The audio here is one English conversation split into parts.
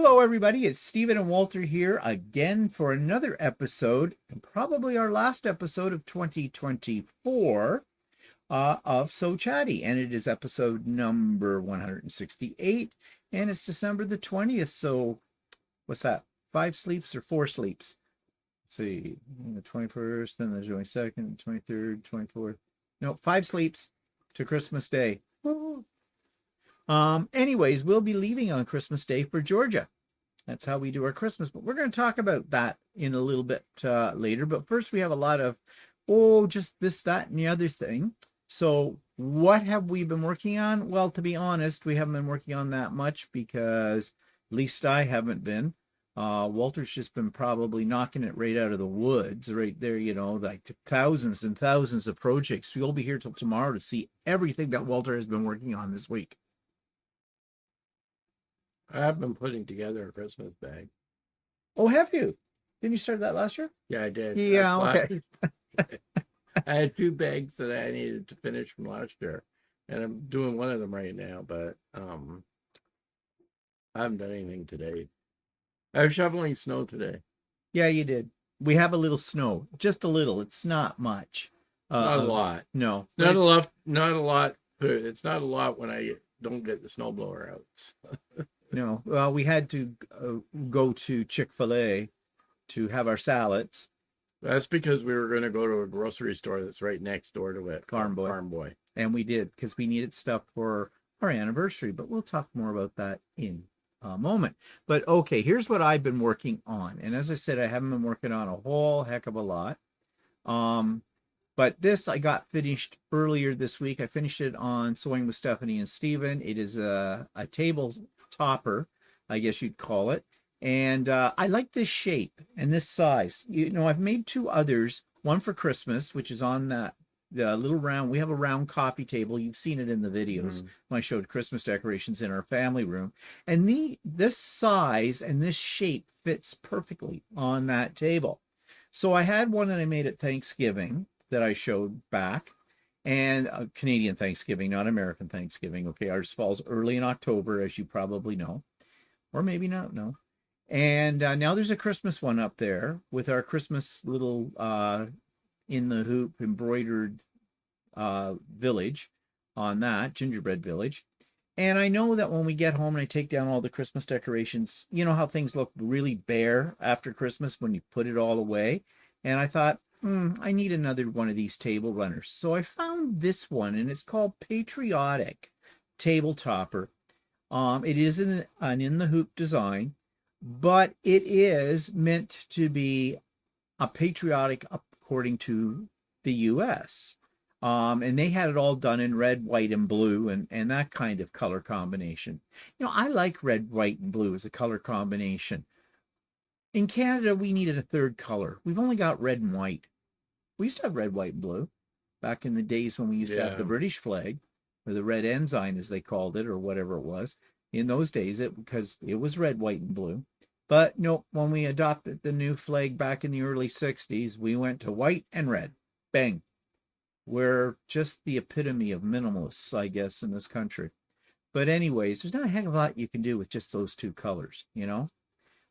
Hello, everybody. It's Stephen and Walter here again for another episode, and probably our last episode of 2024 of So Chatty. And it is episode number 168, and it's December the 20th. So, what's that? 5 sleeps or 4 sleeps? Let's see, the 21st, then the 22nd, 23rd, 24th. No, 5 sleeps to Christmas Day. Anyways, we'll be leaving on Christmas Day for Georgia. That's how we do our Christmas, but we're going to talk about that in a little bit later. But first, we have a lot of, just this, that, and the other thing. So what have we been working on? Well, to be honest, we haven't been working on that much because at least I haven't been. Walter's just been probably knocking it right out of the woods right there, like thousands and thousands of projects. You'll be here till tomorrow to see everything that Walter has been working on this week. I've been putting together a Christmas bag. Oh, have you? Didn't you start that last year? Yeah, I did. Yeah, okay. I had 2 bags that I needed to finish from last year, and I'm doing one of them right now, but I haven't done anything today. I was shoveling snow today. Yeah, you did. We have a little snow, just a little. It's not much. Not a lot. No. It's not a lot. Not a lot. It's not a lot when I don't get the snowblower out. No. Well, we had to go to Chick-fil-A to have our salads. That's because we were going to go to a grocery store that's right next door to it. Farm Boy. And we did because we needed stuff for our anniversary. But we'll talk more about that in a moment. But okay, here's what I've been working on. And as I said, I haven't been working on a whole heck of a lot. But this I got finished earlier this week. I finished it on Sewing with Stephanie and Stephen. It is a table topper, I guess you'd call it. And I like this shape and this size. I've made 2 others, one for Christmas, which is on the little round. We have a round coffee table. You've seen it in the videos when I showed Christmas decorations in our family room. And this size and this shape fits perfectly on that table. So I had one that I made at Thanksgiving that I showed back, and Canadian Thanksgiving, not American Thanksgiving. Okay, ours falls early in October, as you probably know, or maybe not know. And now there's a Christmas one up there with our Christmas little in the hoop embroidered village on that, gingerbread village. And I know that when we get home and I take down all the Christmas decorations, you know how things look really bare after Christmas when you put it all away. And I thought, I need another one of these table runners. So I found this one, and it's called Patriotic Table Topper. It is an in the hoop design, but it is meant to be a patriotic according to the U.S. And they had it all done in red, white, and blue, and that kind of color combination. I like red, white, and blue as a color combination. In Canada, we needed a 3rd color. We've only got red and white. We used to have red, white, and blue back in the days when we used to have the British flag, or the red ensign, as they called it, or whatever it was. In those days, because it was red, white, and blue. But no, when we adopted the new flag back in the early 60s, we went to white and red. Bang. We're just the epitome of minimalists, I guess, in this country. But anyways, there's not a heck of a lot you can do with just those 2 colors,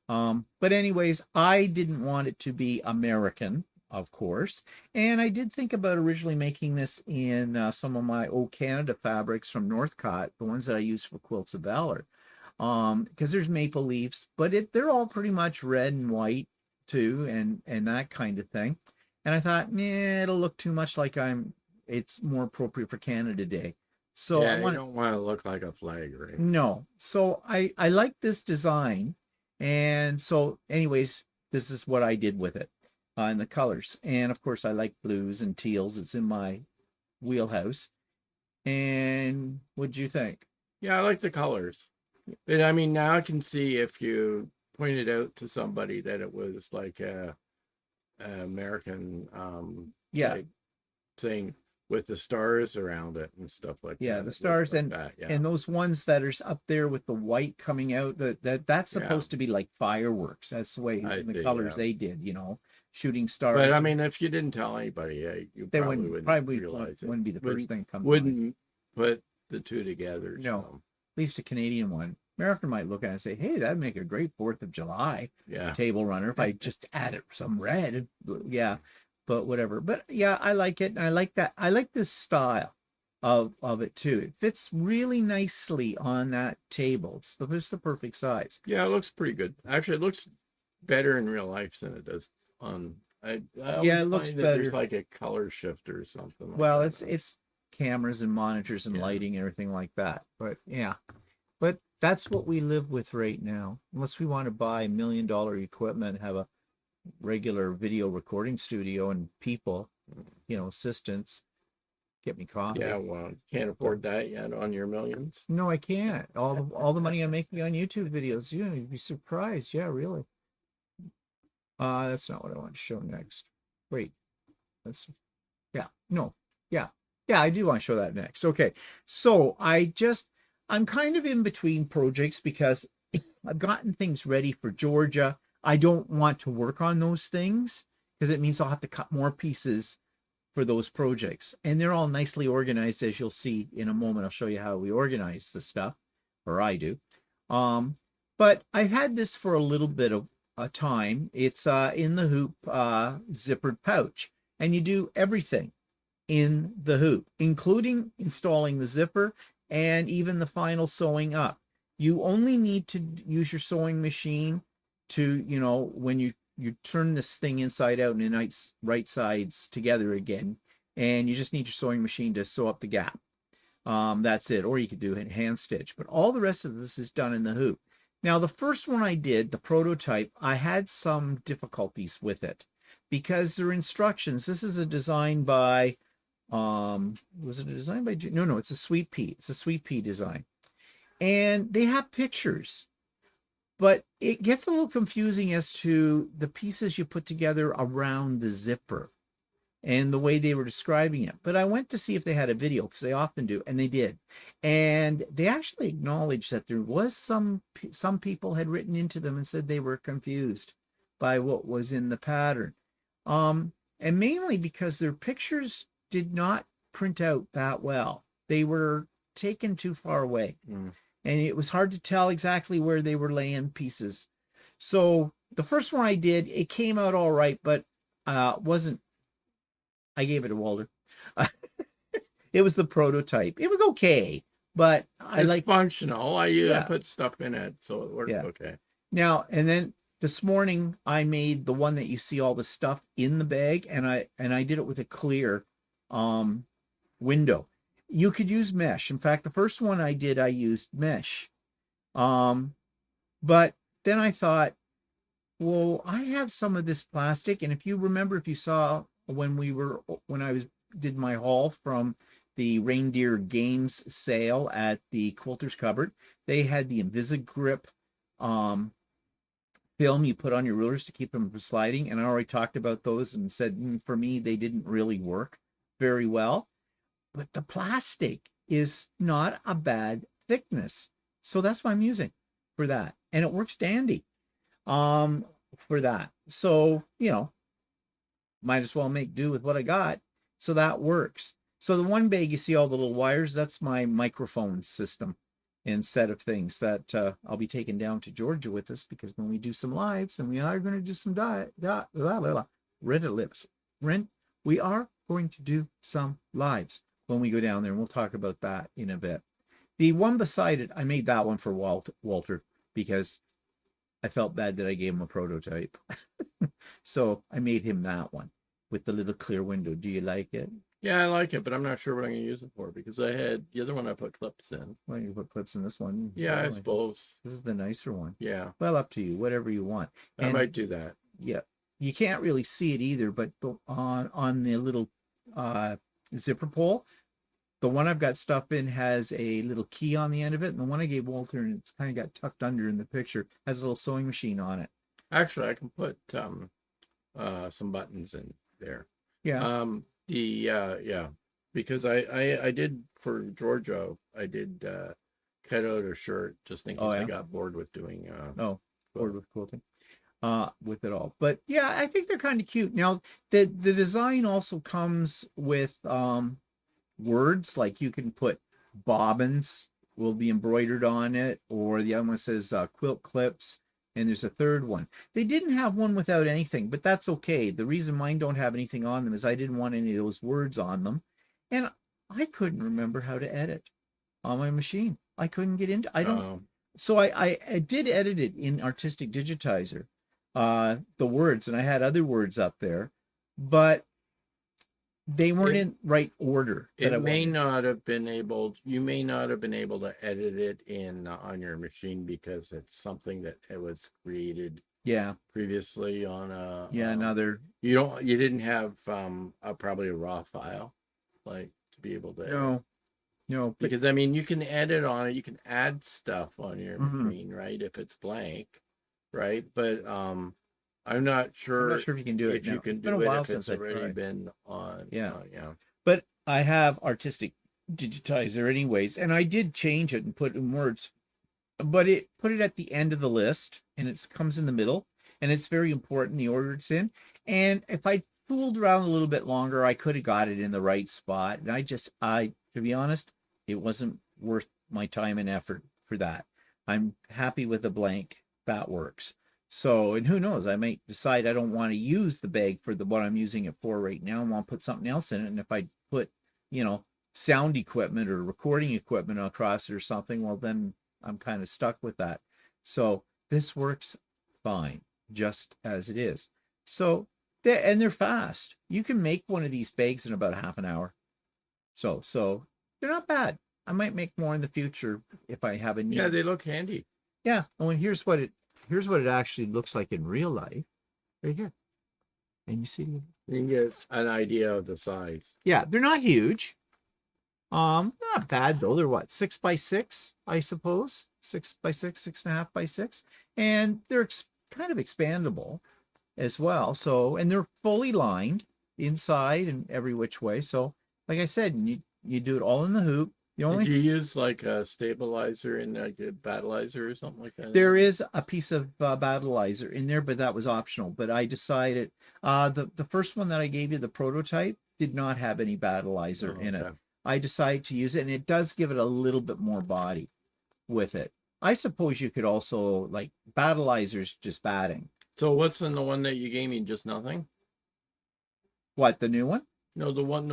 But anyways, I didn't want it to be American, of course. And I did think about originally making this in some of my old Canada fabrics from Northcott, the ones that I use for Quilts of Valor. Because there's maple leaves, but they're all pretty much red and white too, and that kind of thing. And I thought, it'll look too much like it's more appropriate for Canada Day. So yeah, you don't want to look like a flag, right? No. So I like this design. And so anyways, this is what I did with it. And the colors. And of course, I like blues and teals. It's in my wheelhouse. And what'd you think? Yeah, I like the colors. But I mean, now I can see if you pointed out to somebody that it was like a American, like saying with the stars around it and stuff like that. Yeah, the stars like and those ones that are up there with the white coming out, that's supposed to be like fireworks. That's the way the colors they did, shooting stars. But I mean, if you didn't tell anybody, you probably wouldn't realize wouldn't be the first thing come. Wouldn't put the 2 together. No, at least a Canadian one American might look at it and say, hey, that'd make a great 4th of July table runner if I just added some red. Yeah, but whatever. But yeah, I like it. And I like that. I like this style of it too. It fits really nicely on that table. It's the perfect size. Yeah, it looks pretty good. Actually, it looks better in real life than it does on. I always It looks find that better. there's like a color shift or something. Like well, that. it's cameras and monitors and lighting and everything like that. But yeah, but that's what we live with right now. Unless we want to buy $1 million equipment, have a regular video recording studio and people, assistants. Get me coffee. Yeah, well, can't afford that yet on your millions. No, I can't. All the money I'm making on YouTube videos, you'd be surprised. Yeah, really. That's not what I want to show next. Wait, that's no, yeah, I do want to show that next. Okay, so I'm kind of in between projects because I've gotten things ready for Georgia. I don't want to work on those things because it means I'll have to cut more pieces for those projects, and they're all nicely organized, as you'll see in a moment. I'll show you how we organize the stuff, or I do. But I've had this for a little bit of a time. It's in the hoop zippered pouch, and you do everything in the hoop, including installing the zipper and even the final sewing up. You only need to use your sewing machine to, when you turn this thing inside out and the right sides together again, and you just need your sewing machine to sew up the gap. That's it. Or you could do a hand stitch, but all the rest of this is done in the hoop. Now, the first one I did, the prototype, I had some difficulties with it because there are instructions. This is a design by, was it a design by, no, it's a Sweet Pea. It's a Sweet Pea design. And they have pictures, but it gets a little confusing as to the pieces you put together around the zipper and the way they were describing it. But I went to see if they had a video, because they often do, and they did. And they actually acknowledged that there was some people had written into them and said they were confused by what was in the pattern. And mainly because their pictures did not print out that well. They were taken too far away. And it was hard to tell exactly where they were laying pieces. So the first one I did, it came out all right, but wasn't. I gave it to Walter. It was the prototype. It was okay, but I like functional. I put stuff in it, so it worked okay. Now, and then this morning I made the one that you see all the stuff in the bag, and I did it with a clear window. You could use mesh. In fact, the first one I did, I used mesh. But then I thought, well, I have some of this plastic. And if you remember, if you saw when I did my haul from the Reindeer Games sale at the Quilter's Cupboard, they had the Invisigrip film you put on your rulers to keep them from sliding. And I already talked about those and said, for me, they didn't really work very well. But the plastic is not a bad thickness. So that's what I'm using for that. And it works dandy for that. So, might as well make do with what I got. So that works. So the one bag, you see all the little wires, that's my microphone system and set of things that I'll be taking down to Georgia with us, because when we do some lives, and we are going to do some we are going to do some lives when we go down there, and we'll talk about that in a bit. The one beside it, I made that one for Walter because I felt bad that I gave him a prototype. So I made him that one with the little clear window. Do you like it? Yeah, I like it, but I'm not sure what I'm going to use it for, because I had the other one I put clips in. Well, you put clips in this one. Yeah, I suppose. This is the nicer one. Yeah. Well, up to you, whatever you want. I might do that. Yeah. You can't really see it either, but on the little zipper pull, the one I've got stuff in has a little key on the end of it, and the one I gave Walter, and it's kind of got tucked under in the picture, has a little sewing machine on it. Actually, I can put some buttons in there. Yeah. Because I did for Georgia, I did cut out a shirt just in case I got bored with doing bored with quilting with it all. But yeah, I think they're kind of cute. Now the design also comes with words, like you can put bobbins will be embroidered on it, or the other one says quilt clips, and there's a third one. They didn't have one without anything, but that's okay. The reason mine don't have anything on them is I didn't want any of those words on them, and I couldn't remember how to edit on my machine. I couldn't get into. I don't. So I did edit it in Artistic Digitizer, the words, and I had other words up there, but they weren't in right order. It may not have been able. You may not have been able to edit it in on your machine because it's something that it was created. Yeah. Previously on a. Yeah, another. You didn't have probably a raw file, like to be able to. No. No, because I mean, you can edit on it. You can add stuff on your machine, right? If it's blank, right? But I'm not sure if you can do it. If you can do it if it's already been on. Yeah. Yeah. But I have Artistic Digitizer anyways, and I did change it and put in words, but it put it at the end of the list, and it comes in the middle, and it's very important the order it's in. And if I fooled around a little bit longer, I could have got it in the right spot. And to be honest, it wasn't worth my time and effort for that. I'm happy with a blank. That works. So, and who knows, I might decide I don't want to use the bag for what I'm using it for right now. I want to put something else in it. And if I put, sound equipment or recording equipment across it or something, well, then I'm kind of stuck with that. So this works fine, just as it is. So, they're fast. You can make one of these bags in about half an hour. So they're not bad. I might make more in the future if I have a need. Yeah, they look handy. Yeah. Oh, and here's what it actually looks like in real life, right here. And you see, you can get an idea of the size. Yeah, they're not huge. Not bad though. They're what, 6 by 6, I suppose, 6 by 6, 6.5 by 6, and they're kind of expandable as well. So, and they're fully lined inside and every which way. So, like I said, you do it all in the hoop. Did you use like a stabilizer in like a battleizer or something like that? There is a piece of battleizer in there, but that was optional. But I decided the first one that I gave you, the prototype, did not have any battleizer in it. I decided to use it, and it does give it a little bit more body with it. I suppose you could also, like, batteizer's just batting. So what's in the one that you gave me? Just nothing? What, the new one? No, the one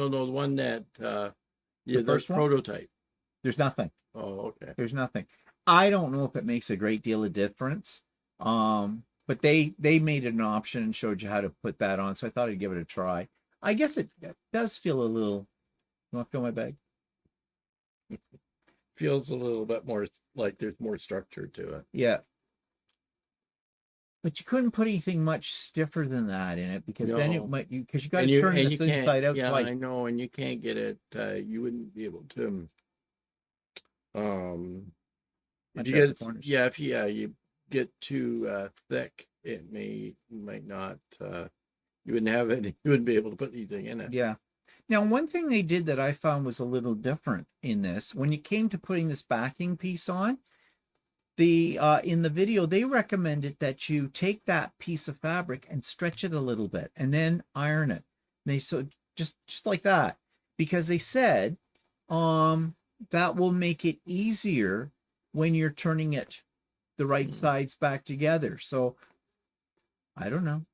that the first prototype. There's nothing. Oh, okay. There's nothing. I don't know if it makes a great deal of difference. But they made it an option and showed you how to put that on, so I thought I'd give it a try. I guess it does feel a little. You want to feel my bag? Feels a little bit more like there's more structure to it. Yeah. But you couldn't put anything much stiffer than that in it because then it might because you got to turn this inside out twice. I know, and you can't get it. You wouldn't be able to. If you get too thick, it might not. You wouldn't have it. You wouldn't be able to put anything in it. Yeah. Now, one thing they did that I found was a little different in this, when it came to putting this backing piece on, in the video, they recommended that you take that piece of fabric and stretch it a little bit and then iron it. So just like that, because they said that will make it easier when you're turning it the right sides back together. So I don't know.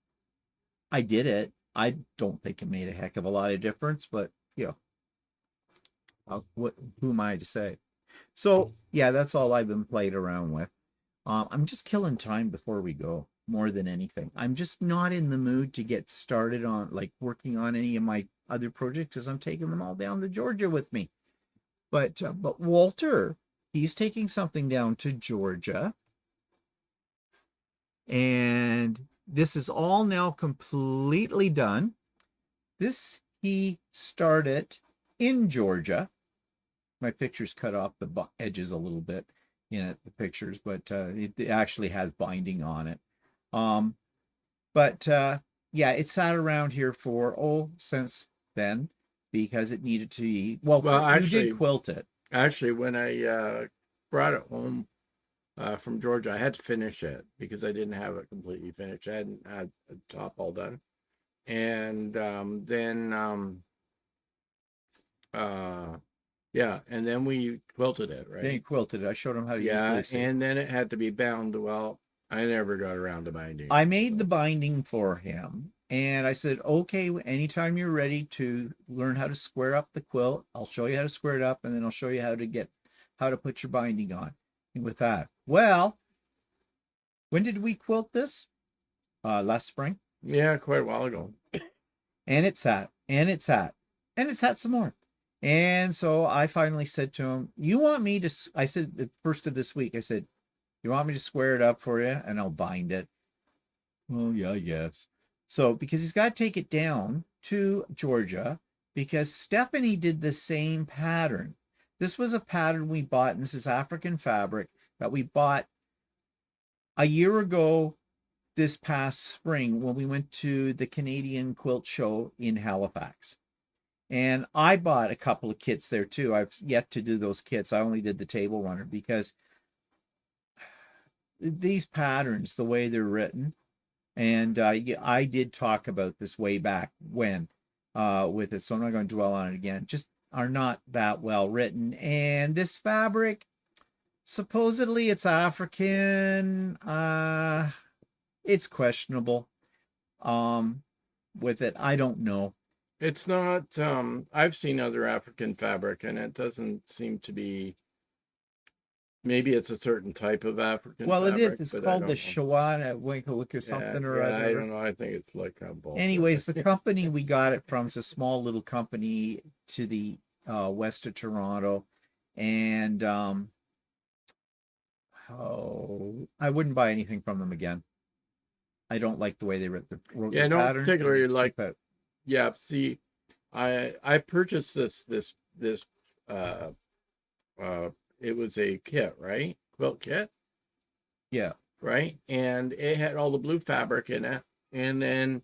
I did it. I don't think it made a heck of a lot of difference, but who am I to say? So yeah, that's all I've been playing around with. I'm just killing time before we go more than anything. I'm just not in the mood to get started on like working on any of my other projects because I'm taking them all down to Georgia with me. But Walter, he's taking something down to Georgia. And this is all now completely done. This he started in Georgia. My picture's cut off the edges a little bit in the pictures, but it actually has binding on it. Yeah, it sat around here since then because it needed to be. Well, actually, you did quilt it. Actually, when I brought it home from Georgia, I had to finish it because I didn't have it completely finished. I hadn't had the top all done, and then Yeah, and then we quilted it, Then he right? quilted it. I showed him how to use Yeah, Lucy. and then it had to be bound. Well, I never got around to binding I it. made the So. binding for him, and I said, okay, anytime you're ready to learn how to square up the quilt, I'll show you how to square it up, and then I'll show you how to put your binding on. And with that, well, when did we quilt this? Last spring. Yeah, quite a while ago. And it sat, and it sat, and it sat some more. And so I finally said to him, you want me to, I said the first of this week, I said, you want me to square it up for you and I'll bind it? Oh, yeah, yes. So, because he's got to take it down to Georgia, because Stephanie did the same pattern. This was a pattern we bought, and this is African fabric that we bought a year ago this past spring when we went to the Canadian Quilt Show in Halifax. And I bought a couple of kits there too. I've yet to do those kits. I only did the table runner because these patterns, the way they're written, and I did talk about this way back when with it, so I'm not going to dwell on it again. Just are not that well written. And this fabric, supposedly it's African. It's questionable. With it, I don't know. It's not. I've seen other African fabric, and it doesn't seem to be. Maybe it's a certain type of African Well, it is. fabric, It's but I called the don't know. Shawana Winklewick or Yeah, something or yeah, I other. don't know. I think it's like a bullshit. Anyways, the company we got it from is a small little company to the west of Toronto, and I wouldn't buy anything from them again. I don't like the way they wrote Yeah, I the don't patterns. particularly like. Yeah, see, I purchased this uh it was a kit, right? Quilt kit, Yeah, right? And it had all the blue fabric in it, and then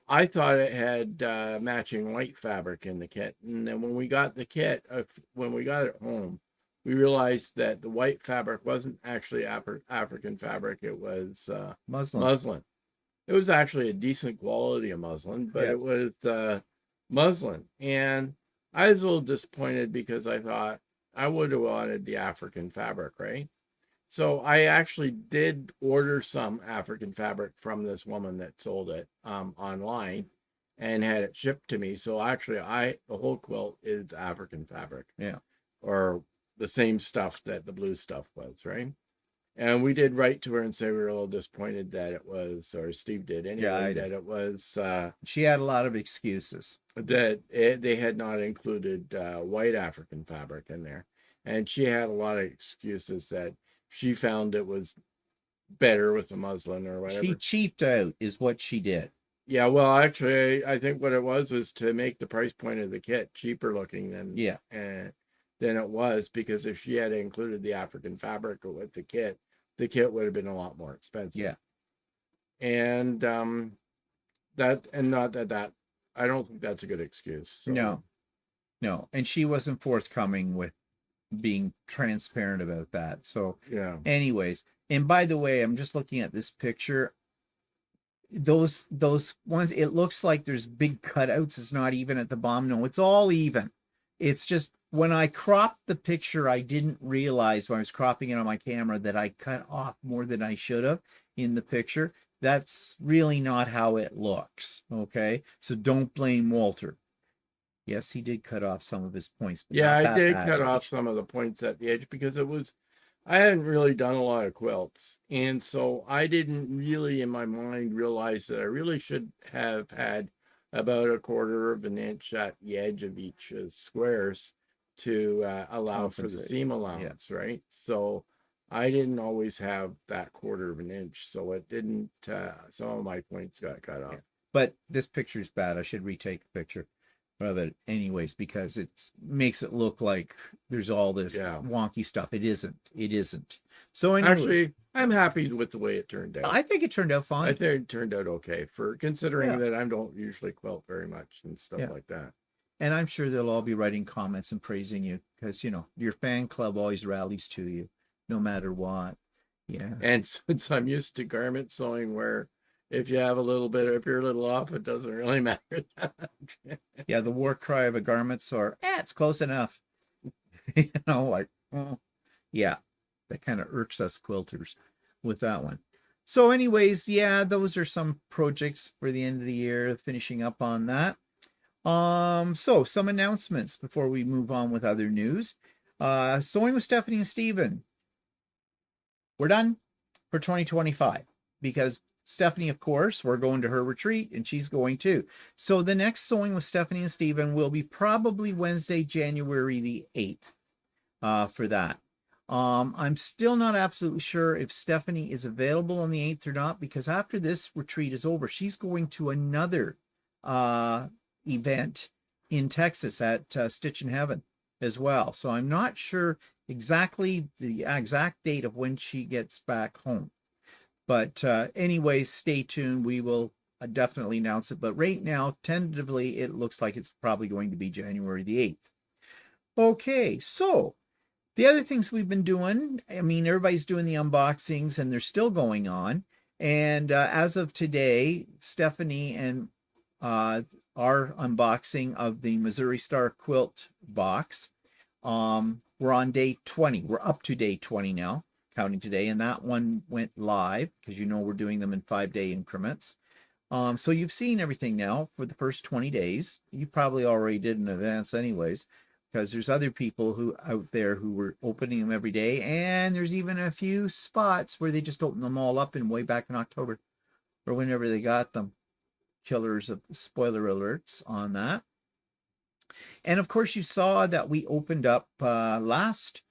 I thought it had matching white fabric in the kit. And then when we got the kit, when we got it home, we realized that the white fabric wasn't actually African fabric. It was muslin. muslin. It was actually a decent quality of muslin, but Yeah. it was muslin. And I was a little disappointed because I thought I would have wanted the African fabric, right? So I actually did order some African fabric from this woman that sold it online and had it shipped to me. So actually the whole quilt is African fabric. Yeah. Or the same stuff that the blue stuff was, right? And we did write to her and say we were a little disappointed that it was, or Steve did anyway, that it was. She had a lot of excuses. That they had not included white African fabric in there. And she had a lot of excuses that she found it was better with the muslin or whatever. She cheaped out is what she did. Yeah, well, actually, I think what it was to make the price point of the kit cheaper looking than than it was, because if she had included the African fabric with the kit would have been a lot more expensive. Yeah. And that, and not that I don't think that's a good excuse. So. No. And she wasn't forthcoming with being transparent about that. So yeah. Anyways, and by the way, I'm just looking at this picture. Those ones, it looks like there's big cutouts. It's not even at the bottom. No, it's all even. It's just when I cropped the picture, I didn't realize when I was cropping it on my camera that I cut off more than I should have in the picture. That's really not how it looks. Okay. So don't blame Walter. Yes, he did cut off some of his points. But yeah, I did cut off some of the points at the edge because I hadn't really done a lot of quilts. And so I didn't really in my mind realize that I really should have had about 1/4 of an inch at the edge of each squares to allow for the seam allowance, right? So I didn't always have that 1/4 of an inch. So it didn't, some of my points got cut off. But this picture's bad. I should retake a picture of it anyways, because it makes it look like there's all this wonky stuff. It isn't. So anyway, actually, I'm happy with the way it turned out. I think it turned out fine. I think it turned out okay for considering that I don't usually quilt very much and stuff like that. And I'm sure they'll all be writing comments and praising you because your fan club always rallies to you no matter what. Yeah. And since I'm used to garment sewing where if you have a little bit, if you're a little off, it doesn't really matter that much. Yeah, the war cry of a garment sewer, it's close enough. You know, like, oh, yeah, that kind of irks us quilters with that one. So anyways, yeah, those are some projects for the end of the year, finishing up on that. So some announcements before we move on with other news. Sewing with Stephanie and Steven. We're done for 2025 because Stephanie, of course, we're going to her retreat and she's going too. So the next Sewing with Stephanie and Steven will be probably Wednesday, January the 8th, for that. I'm still not absolutely sure if Stephanie is available on the 8th or not, because after this retreat is over, she's going to another event in Texas at Stitch in Heaven as well. So I'm not sure exactly the exact date of when she gets back home. But anyways, stay tuned. We will definitely announce it. But right now, tentatively, it looks like it's probably going to be January the 8th. Okay, so the other things we've been doing, I mean, everybody's doing the unboxings and they're still going on. And as of today, Stephanie and our unboxing of the Missouri Star Quilt box, we're on day 20. We're up to day 20 now, counting today. And that one went live because you know we're doing them in 5-day increments. So you've seen everything now for the first 20 days. You probably already did in advance anyways, because there's other people who out there who were opening them every day, and there's even a few spots where they just open them all up in way back in October or whenever they got them. Killers of spoiler alerts on that. And of course you saw that we opened up last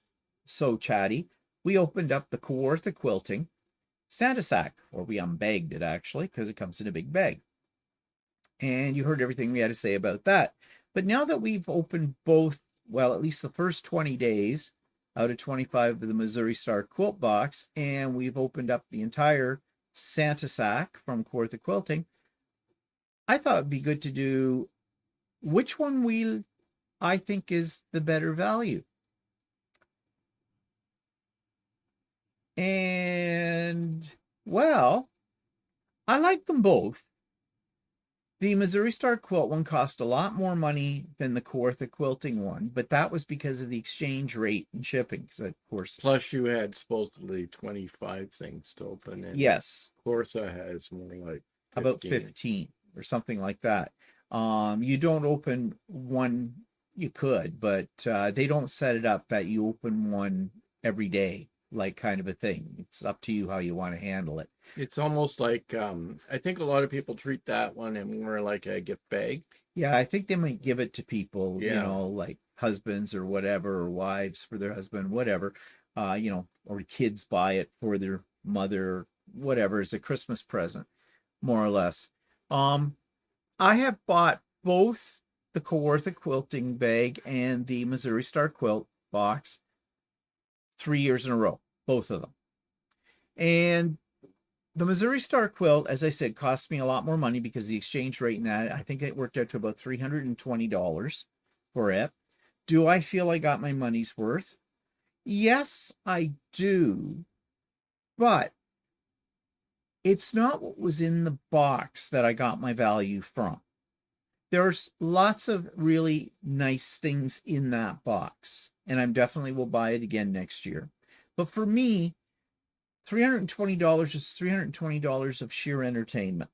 So Chatty, we opened up the Kawartha Quilting Santa Sack, or we unbagged it actually, because it comes in a big bag. And you heard everything we had to say about that. But now that we've opened both, well, at least the first 20 days out of 25 of the Missouri Star Quilt box, and we've opened up the entire Santa Sack from Kawartha Quilting, I thought it'd be good to do which one I think is the better value. And, well, I like them both. The Missouri Star Quilt one cost a lot more money than the Kawartha Quilting one, but that was because of the exchange rate and shipping. Because of course, plus you had supposedly 25 things to open, and yes, Kawartha has more like 15. About 15 or something like that. You don't open one. You could, but they don't set it up that you open one every day, like kind of a thing. It's up to you how you want to handle it. It's almost like I think a lot of people treat that one and more like a gift bag. Yeah, I think they might give it to people, Yeah. you know, like husbands or whatever, or wives for their husband, whatever, you know, or kids buy it for their mother, whatever, as a Christmas present, more or less. I have bought both the Kawartha Quilting bag and the Missouri Star Quilt box 3 years in a row, both of them. And the Missouri Star Quilt, as I said, cost me a lot more money because the exchange rate in that, I think it worked out to about $320 for it. Do I feel I got my money's worth? Yes, I do. But it's not what was in the box that I got my value from. There's lots of really nice things in that box, and I definitely will buy it again next year. But for me, $320 is $320 of sheer entertainment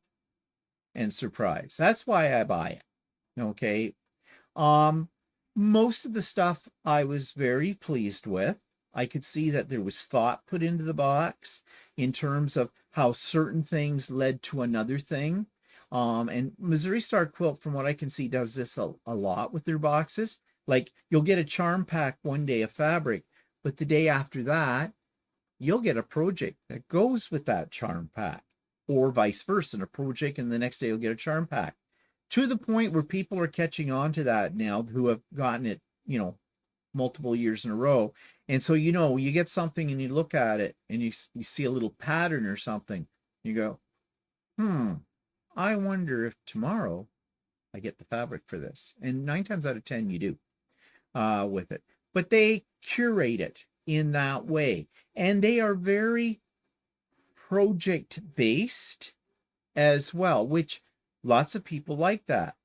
and surprise. That's why I buy it. Okay. Most of the stuff I was very pleased with. I could see that there was thought put into the box in terms of how certain things led to another thing. And Missouri Star Quilt, from what I can see, does this a lot with their boxes. Like you'll get a charm pack one day of fabric, but the day after that, you'll get a project that goes with that charm pack, or vice versa, a project, and the next day you'll get a charm pack. To the point where people are catching on to that now who have gotten it, you know, multiple years in a row. And so, you know, you get something and you look at it and you see a little pattern or something. You go, I wonder if tomorrow I get the fabric for this. And 9 times out of 10, you do with it. But they curate it in that way. And they are very project-based as well, which lots of people like that.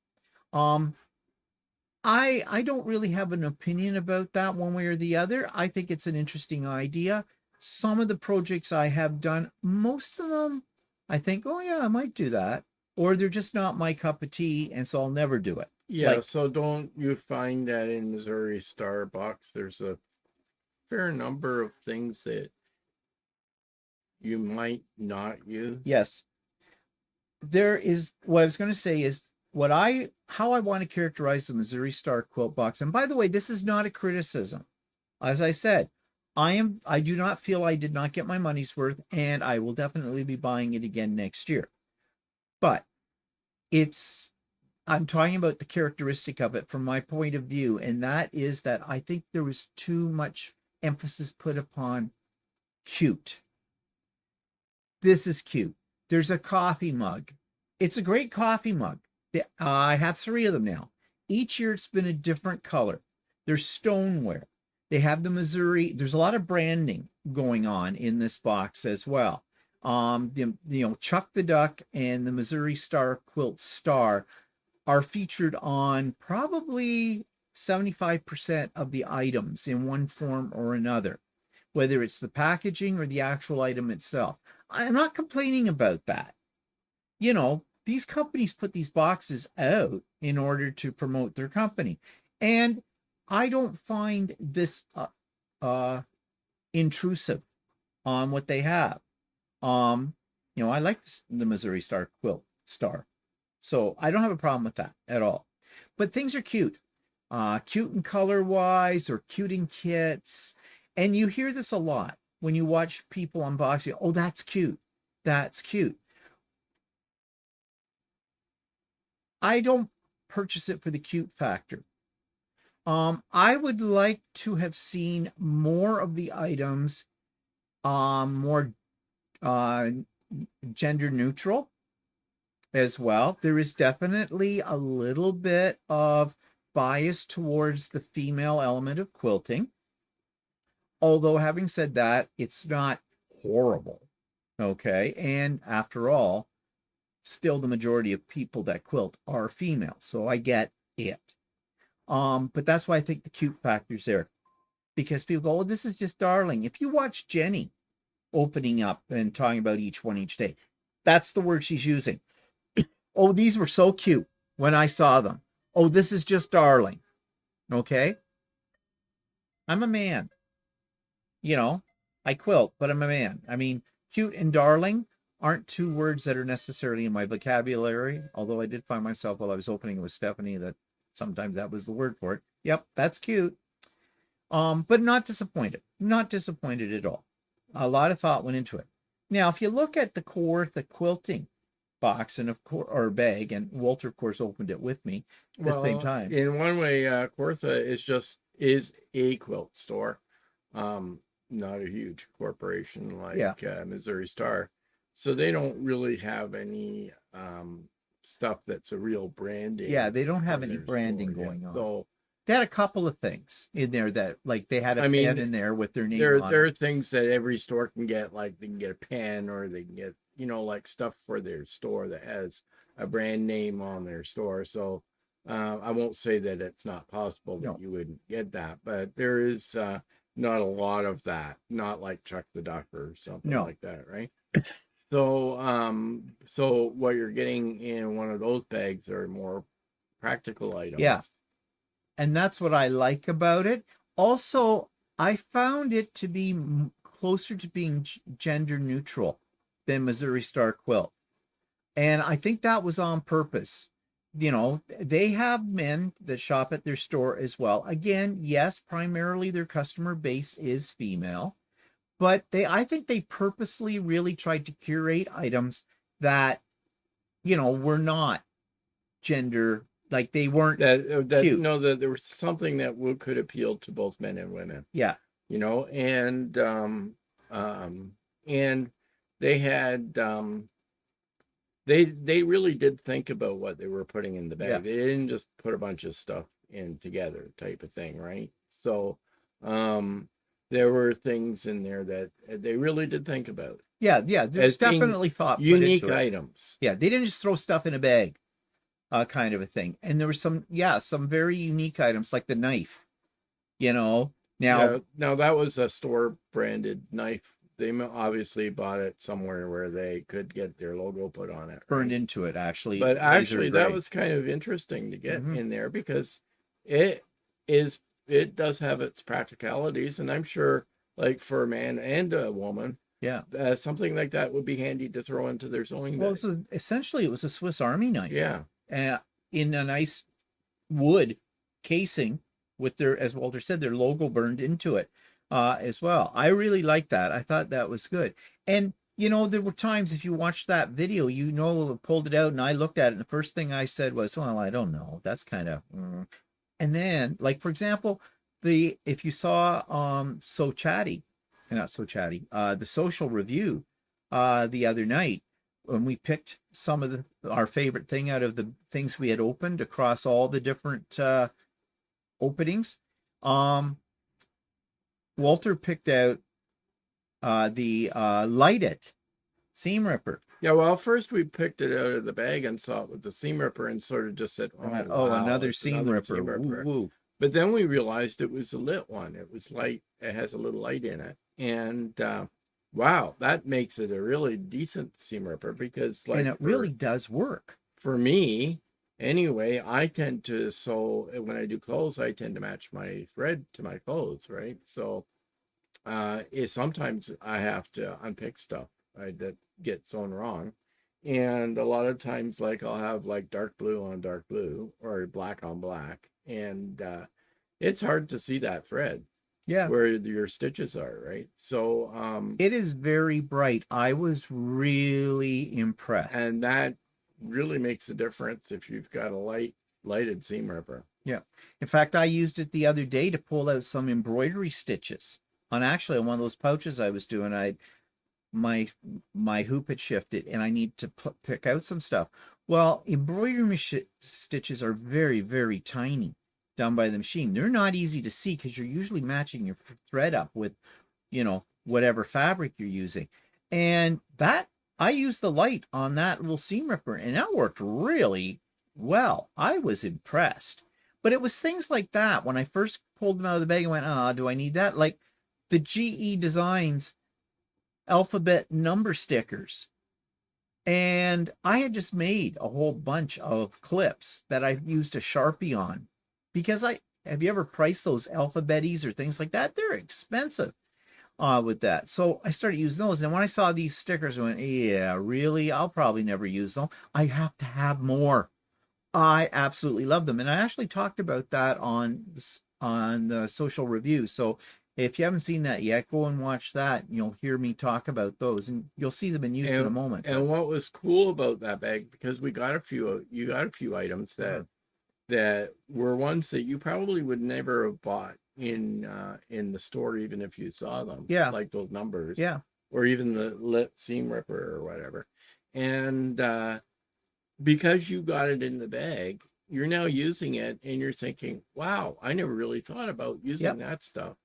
I don't really have an opinion about that one way or the other. I think it's an interesting idea. Some of the projects I have done, most of them, I think, oh yeah, I might do that. Or they're just not my cup of tea, and so I'll never do it. Yeah, Like, so don't you find that in Missouri Starbucks, there's a fair number of things that you might not use? yes, there is what I was going to say is how I want to characterize the Missouri Star quilt box. And by the way, this is not a criticism. As I said, I do not feel I did not get my money's worth, and I will definitely be buying it again next year. But it's I'm talking about the characteristic of it from my point of view, and that is that I think there was too much emphasis put upon cute. This is cute. There's a coffee mug. It's a great coffee mug. I have 3 of them now. Each year it's been a different color. There's stoneware. They have the Missouri. There's a lot of branding going on in this box as well. Chuck the Duck and the Missouri Star Quilt Star are featured on probably 75% of the items in one form or another, whether it's the packaging or the actual item itself. I'm not complaining about that. These companies put these boxes out in order to promote their company. And I don't find this intrusive on what they have. I like the Missouri Star Quilt Star. So I don't have a problem with that at all. But things are cute. Cute in color-wise or cute in kits. And you hear this a lot when you watch people unboxing. Oh, that's cute. That's cute. I don't purchase it for the cute factor. I would like to have seen more of the items more gender neutral as well. There is definitely a little bit of bias towards the female element of quilting. Although having said that, it's not horrible. Okay. And after all, still the majority of people that quilt are female. So I get it. But that's why I think the cute factor's there. Because people go, oh, this is just darling. If you watch Jenny opening up and talking about each one each day, that's the word she's using. Oh, these were so cute when I saw them. Oh, this is just darling. Okay. I'm a man. I quilt, but I'm a man. I mean, cute and darling aren't 2 words that are necessarily in my vocabulary, although I did find myself while I was opening with Stephanie that sometimes that was the word for it. Yep, that's cute. But not disappointed. Not disappointed at all. A lot of thought went into it. Now, if you look at the quilting box and of course or bag, and Walter of course opened it with me at the same time. In one way, Quilter is a quilt store. Not a huge corporation like Missouri Star. So they don't really have any stuff that's a real branding. Yeah, they don't have any branding going on. So they had a couple of things in there that like they had a pen in there with their name on it. There are things that every store can get, like they can get a pen or they can get, like stuff for their store that has a brand name on their store. So I won't say that it's not possible that you wouldn't get that, but there is not a lot of that, not like Chuck the Duck or something like that, right? So what you're getting in one of those bags are more practical items. Yeah. And that's what I like about it. Also, I found it to be closer to being gender neutral than Missouri Star Quilt. And I think that was on purpose. They have men that shop at their store as well. Again, yes, primarily their customer base is female, but I think they purposely really tried to curate items that, were not gender, like they weren't cute. That there was something that could appeal to both men and women. Yeah. And they had they really did think about what they were putting in the bag. Yeah. They didn't just put a bunch of stuff in together type of thing, right? So there were things in there that they really did think about. Yeah, there's definitely thought unique items. Yeah, they didn't just throw stuff in a bag. kind of a thing. And there were some very unique items like the knife, you know. Yeah, Now, now that was a store branded knife. They obviously bought it somewhere where they could get their logo put on it, burned right? into it, actually, But laser actually, that gray. was kind of interesting to get Hmm. in there because it is it does have its practicalities, and I'm sure, like for a man and a woman, Yeah. something like that would be handy to throw into their sewing Well, bag. essentially, it was a Swiss Army knife, Yeah, in a nice wood casing with their, as Walter said, their logo burned into it, as well. I really liked that. I thought that was good. And there were times, if you watched that video, pulled it out and I looked at it, and the first thing I said was, well, I don't know. That's kind of. And then, like, for example, if you saw So Chatty, not So Chatty, the social review the other night, when we picked some of our favorite thing out of the things we had opened across all the different openings. Walter picked out the Light It seam ripper. yeah. Well, first we picked it out of the bag and saw it with the seam ripper, and sort of just said, I "Oh went, oh, wow, another it's seam another ripper. seam Woo, ripper." woo. But then we realized it was a lit one. It was light. It has a little light in it, and wow, that makes it a really decent seam ripper because, And like, it really does work. for me, anyway, I tend to sew when I do clothes. I tend to match my thread to my clothes, right? So, sometimes I have to unpick stuff that get sewn wrong, and a lot of times, like I'll have like dark blue on dark blue or black on black, and it's hard to see that thread Yeah, where your stitches are, right? So, it is very bright. I was really impressed. and that really makes a difference if you've got a lighted seam ripper. Yeah. In fact, I used it the other day to pull out some embroidery stitches on one of those pouches I was doing. My my hoop had shifted and I need to pick out some stuff. Well, embroidery stitches are very, very tiny done by the machine. They're not easy to see because you're usually matching your thread up with, whatever fabric you're using. And that I used the light on that little seam ripper and that worked really well. I was impressed. But it was things like that when I first pulled them out of the bag and went, do I need that? Like the GE Designs alphabet number stickers. And I had just made a whole bunch of clips that I used a Sharpie on because have you ever priced those alphabeties or things like that? They're expensive with that. So I started using those. And when I saw these stickers, I went, yeah, really? I'll probably never use them. I have to have more. I absolutely love them. And I actually talked about that on the social review. So if you haven't seen that yet, go and watch that. You'll hear me talk about those and you'll see them in use in a moment. And what was cool about that bag, because you got a few items that were ones that you probably would never have bought in the store, even if you saw them. Yeah. Like those numbers. Yeah. Or even the lit seam ripper or whatever. And because you got it in the bag, you're now using it and you're thinking, wow, I never really thought about using that stuff.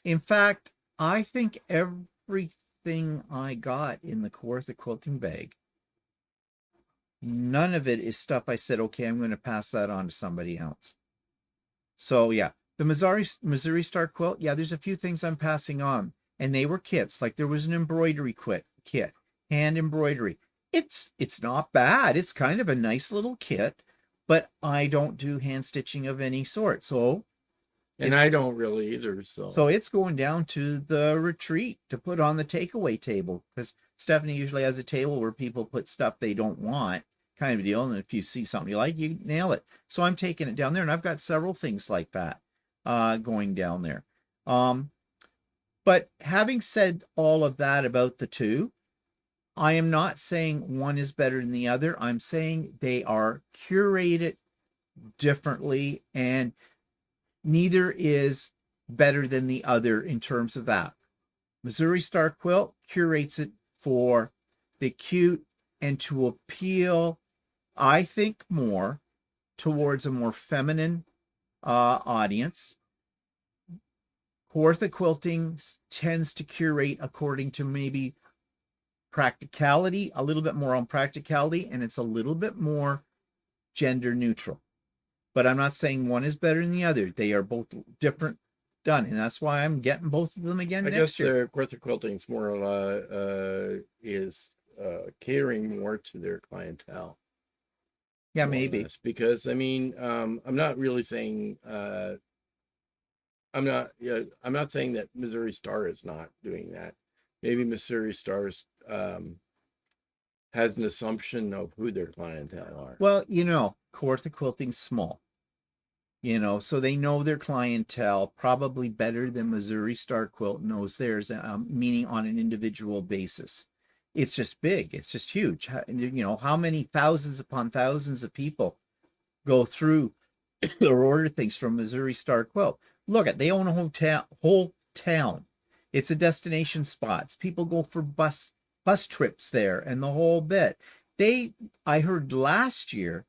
In fact, I think everything I got in the Kawartha quilting bag, none of it is stuff I said, okay, I'm going to pass that on to somebody else. So yeah, the Missouri Star quilt, yeah, there's a few things I'm passing on. And they were kits. Like there was an embroidery kit, hand embroidery. It's not bad. It's kind of a nice little kit, but I don't do hand stitching of any sort. So and I don't really either. So it's going down to the retreat to put on the takeaway table because Stephanie usually has a table where people put stuff they don't want, kind of a deal. And if you see something you like, you nail it. So I'm taking it down there, and I've got several things like that going down there. But having said all of that about the two, I am not saying one is better than the other. I'm saying they are curated differently, and neither is better than the other in terms of that. Missouri Star Quilt curates it for the cute and to appeal, I think, more towards a more feminine audience. Kawartha Quilting tends to curate according to maybe practicality, a little bit more on practicality, and it's a little bit more gender neutral. But I'm not saying one is better than the other. They are both different done, and that's why I'm getting both of them again I next guess year. Quilter quilting's more catering more to their clientele. Yeah, maybe. Because I mean, I'm not really saying I'm not saying that Missouri Star is not doing that. Maybe Missouri Stars has an assumption of who their clientele are. Well, Kawartha Quilting's small, so they know their clientele probably better than Missouri Star Quilt knows theirs, meaning on an individual basis. It's just big. It's just huge. How many thousands upon thousands of people go through or order things from Missouri Star Quilt? Look at, they own a whole town. It's a destination spots. People go for bus trips there and the whole bit. I heard last year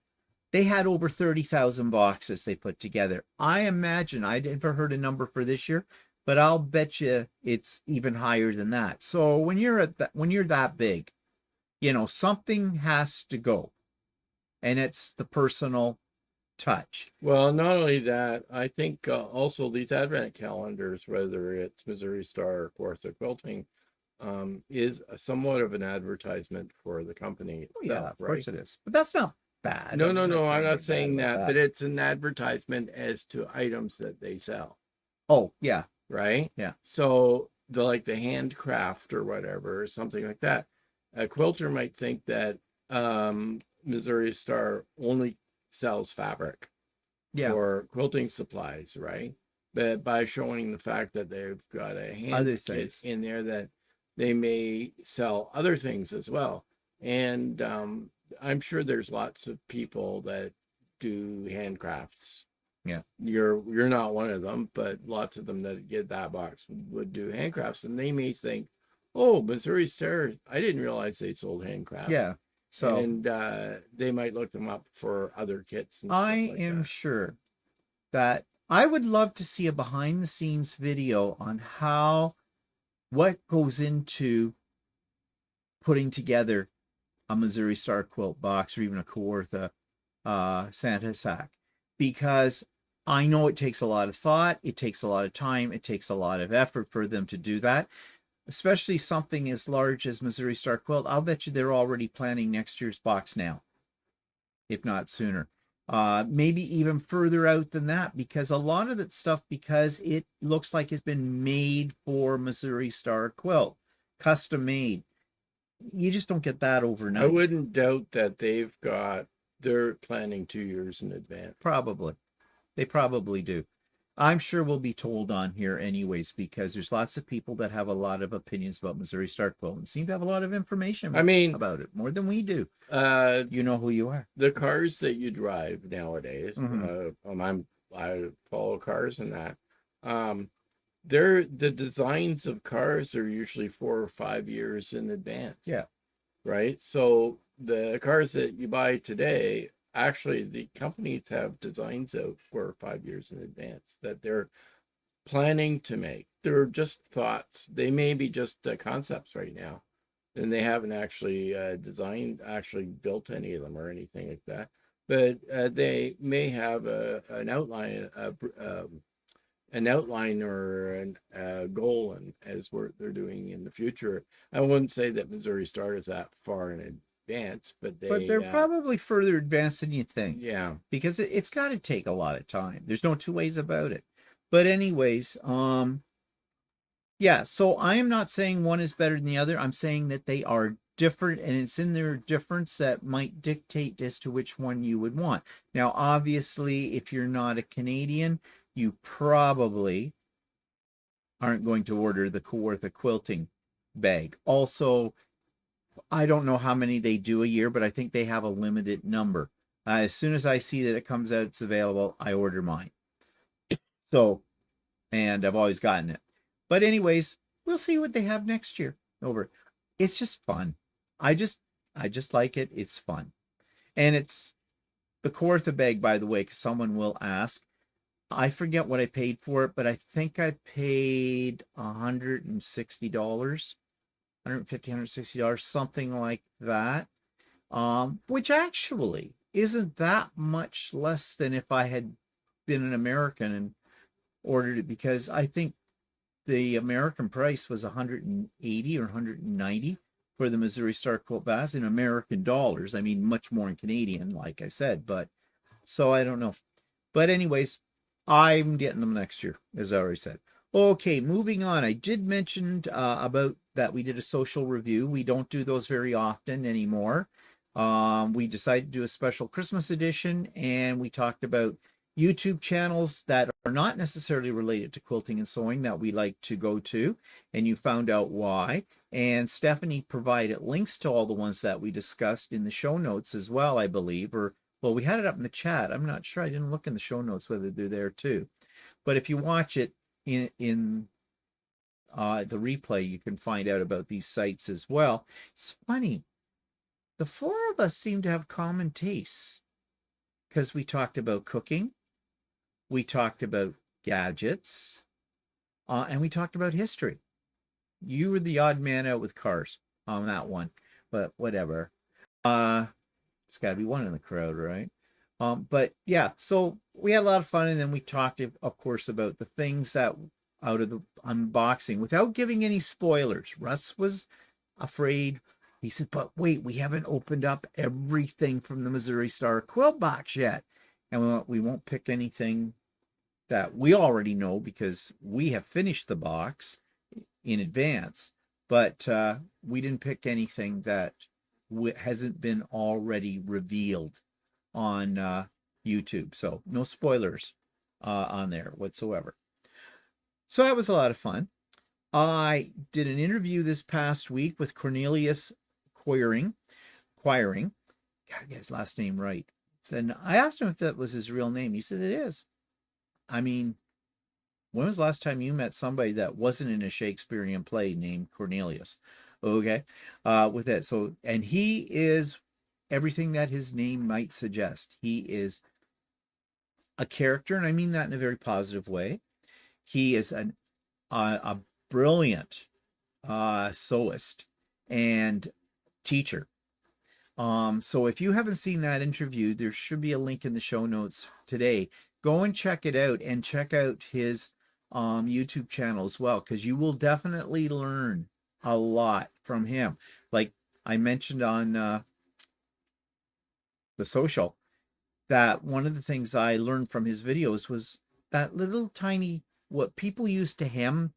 they had over 30,000 boxes they put together. I imagine, I never heard a number for this year, but I'll bet you it's even higher than that. So when you're that big, something has to go, and it's the personal touch. Well, not only that, I think also these advent calendars, whether it's Missouri Star or Kawartha Quilting, is somewhat of an advertisement for the company itself, Yeah, of right? course it is. But that's not bad. No, I'm not saying that, but it's an advertisement as to items that they sell. Oh, yeah. Right? Yeah. So the handcraft or whatever, or something like that. A quilter might think that Missouri Star only sells fabric or quilting supplies, right? But by showing the fact that they've got a hand kit in there, that they may sell other things as well. And I'm sure there's lots of people that do handcrafts. Yeah. You're not one of them, but lots of them that get that box would do handcrafts, and they may think, oh, Missouri Star, I didn't realize they sold handcraft. Yeah. So, and they might look them up for other kits and I stuff like am that. sure that I would love to see a behind the scenes video on what goes into putting together a Missouri Star Quilt box or even a Kawartha Santa sack, because I know it takes a lot of thought, it takes a lot of time, it takes a lot of effort for them to do that, especially something as large as Missouri Star Quilt. I'll bet you they're already planning next year's box now, if not sooner. Maybe even further out than that, because a lot of that stuff, because it looks like it's been made for Missouri Star Quilt, custom made. You just don't get that overnight. I wouldn't doubt that they're planning 2 years in advance. Probably. They probably do. I'm sure we'll be told on here anyways, because there's lots of people that have a lot of opinions about Missouri Star Quilt and seem to have a lot of information about it, more than we do. You know who you are. The cars that you drive nowadays, I follow cars and that. The designs of cars are usually 4 or 5 years in advance. Yeah. Right? So the cars that you buy today, actually the companies have designs out 4 or 5 years in advance that they're planning to make. They're just thoughts. They may be just concepts right now, and they haven't actually built any of them or anything like that. But they may have an outline or a goal as they're doing in the future. I wouldn't say that Missouri Star is that far in advance, but they're probably further advanced than you think. Yeah, because it's got to take a lot of time. There's no two ways about it. But anyways, yeah. So I am not saying one is better than the other. I'm saying that they are different, and it's in their difference that might dictate as to which one you would want. Now, obviously, if you're not a Canadian, you probably aren't going to order the Kawartha quilting bag. Also, I don't know how many they do a year, but I think they have a limited number. As soon as I see that it comes out, it's available, I order mine. So, and I've always gotten it. But anyways, we'll see what they have next year. It's just fun. I just like it. It's fun. And it's the Kawartha bag, by the way, because someone will ask. I forget what I paid for it, but I think I paid $160, $150, $160, something like that. Which actually, isn't that much less than if I had been an American and ordered it, because I think the American price was 180 or 190 for the Missouri Star Quilt Bass in American dollars. I mean, much more in Canadian, like I said, but so I don't know. But anyways, I'm getting them next year, as I already said. Okay, moving on. I did mention about that we did a social review. We don't do those very often anymore. We decided to do a special Christmas edition, and we talked about YouTube channels that are not necessarily related to quilting and sewing that we like to go to, and you found out why. And Stephanie provided links to all the ones that we discussed in the show notes as well, I believe, or well, we had it up in the chat. I'm not sure. I didn't look in the show notes whether they're there too. But if you watch it in the replay, you can find out about these sites as well. It's funny. The four of us seem to have common tastes because we talked about cooking, we talked about gadgets, and we talked about history. You were the odd man out with cars on that one, but whatever. It's got to be one in the crowd, right? But yeah, so we had a lot of fun, and then we talked, of course, about the things that out of the unboxing without giving any spoilers. Russ was afraid. He said, but wait, we haven't opened up everything from the Missouri Star quilt box yet. And we won't pick anything that we already know because we have finished the box in advance. But we didn't pick anything that hasn't been already revealed on YouTube. So no spoilers on there whatsoever. So that was a lot of fun. I did an interview this past week with Cornelius Quiring. Gotta get his last name right. And I asked him if that was his real name. He said it is. I mean, when was the last time you met somebody that wasn't in a Shakespearean play named Cornelius? Okay, with that. So, and he is everything that his name might suggest. He is a character, and I mean that in a very positive way. He is a brilliant sewist and teacher. So if you haven't seen that interview, there should be a link in the show notes today. Go and check it out, and check out his YouTube channel as well, because you will definitely learn a lot from him. Like I mentioned on the social, that one of the things I learned from his videos was that little tiny, what people use to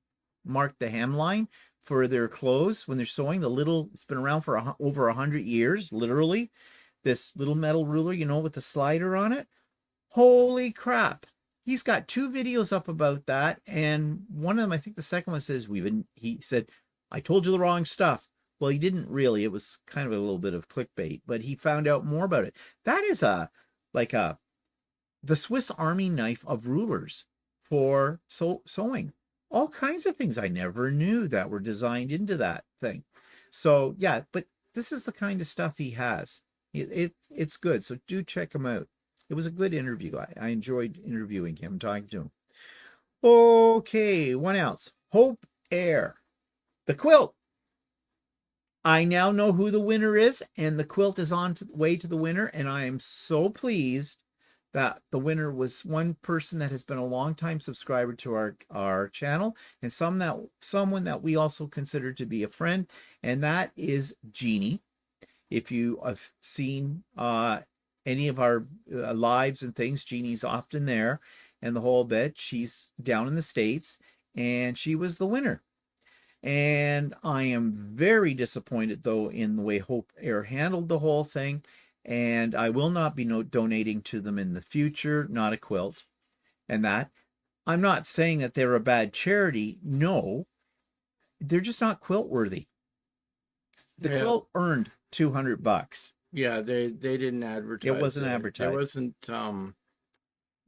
mark the hemline for their clothes when they're sewing, the little, it's been around for over 100 years, literally, this little metal ruler, you know, with the slider on it. Holy crap. He's got 2 videos up about that, and one of them, I think the second one says, he said, I told you the wrong stuff. Well, he didn't really. It was kind of a little bit of clickbait, but he found out more about it. That is the Swiss Army knife of rulers for sewing. All kinds of things I never knew that were designed into that thing. So yeah, but this is the kind of stuff he has. It's good. So do check him out. It was a good interview. I enjoyed interviewing him, talking to him. Okay, what else? Hope Air. The quilt. I now know who the winner is, and the quilt is on the way to the winner, and I am so pleased that the winner was one person that has been a long-time subscriber to our channel, and someone that we also consider to be a friend, and that is Jeannie. If you have seen any of our lives and things, Jeannie's often there and the whole bit. She's down in the States, and she was the winner. And I am very disappointed, though, in the way Hope Air handled the whole thing. And I will not be donating to them in the future, not a quilt. And that, I'm not saying that they're a bad charity. No, they're just not quilt worthy. The quilt earned $200. Yeah, they didn't advertise. It wasn't advertised. There wasn't.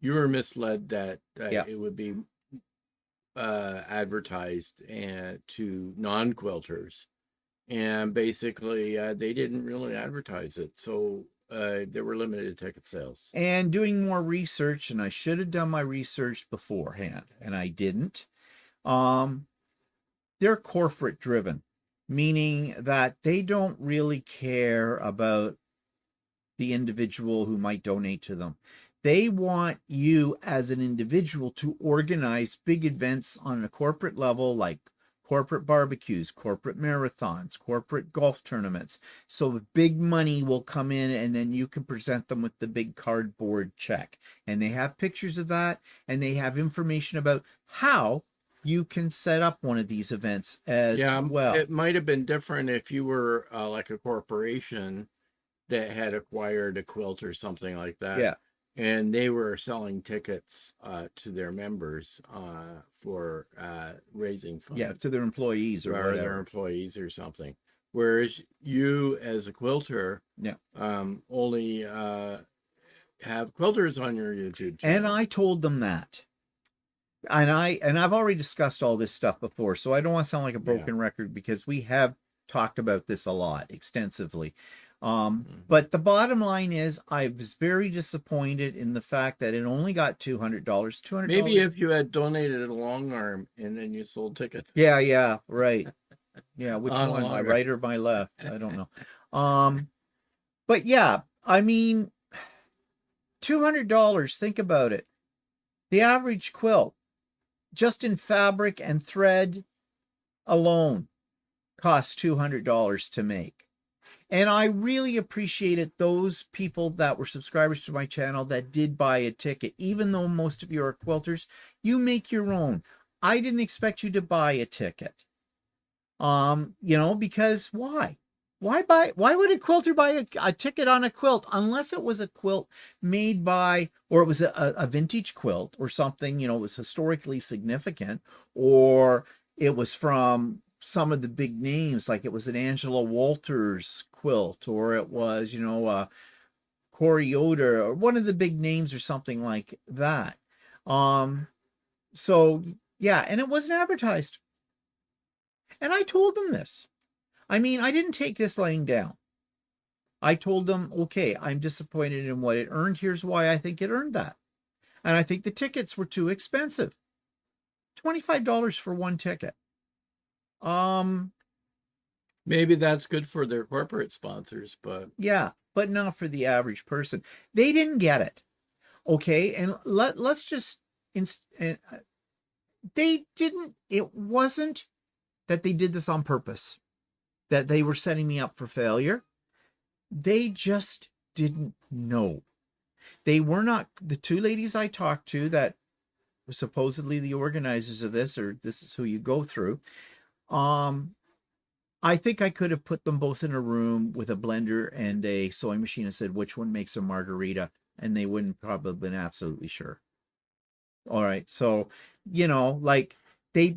You were misled that it would be advertised to non-quilters, and basically they didn't really advertise it, so there were limited ticket sales. And doing more research, and I should have done my research beforehand, and I didn't. They're corporate driven, meaning that they don't really care about the individual who might donate to them. They want you as an individual to organize big events on a corporate level, like corporate barbecues, corporate marathons, corporate golf tournaments. So big money will come in, and then you can present them with the big cardboard check. And they have pictures of that, and they have information about how you can set up one of these events as well. It might have been different if you were like a corporation that had acquired a quilt or something like that. Yeah. And they were selling tickets to their members for raising funds. Yeah, to their employees or whatever. Their employees or something. Whereas you, as a quilter, only have quilters on your YouTube channel. And I told them that. And I've already discussed all this stuff before, so I don't want to sound like a broken record, because we have talked about this a lot extensively. But the bottom line is, I was very disappointed in the fact that it only got $200. Maybe if you had donated a long arm and then you sold tickets. Yeah, right. Yeah, which one, my right or my left? I don't know. But yeah, I mean, $200. Think about it. The average quilt, just in fabric and thread alone, costs $200 to make. And I really appreciated those people that were subscribers to my channel that did buy a ticket. Even though most of you are quilters, you make your own. I didn't expect you to buy a ticket. Because why? Why would a quilter buy a ticket on a quilt unless it was a quilt made by, or it was a vintage quilt or something, it was historically significant, or it was from some of the big names, like it was an Angela Walters quilt, or it was, Corey Yoder, or one of the big names or something like that. So yeah, and it wasn't advertised. And I told them this. I mean, I didn't take this laying down. I told them, okay, I'm disappointed in what it earned. Here's why I think it earned that. And I think the tickets were too expensive. $25 for one ticket. Maybe that's good for their corporate sponsors, but yeah, but not for the average person. They didn't get it. Okay, and let's just they didn't. It wasn't that they did this on purpose, that they were setting me up for failure. They just didn't know. They were not, the two ladies I talked to that were supposedly the organizers of this, or this is who you go through. I think I could have put them both in a room with a blender and a sewing machine and said, which one makes a margarita? And they wouldn't probably have been absolutely sure. All right. So, like they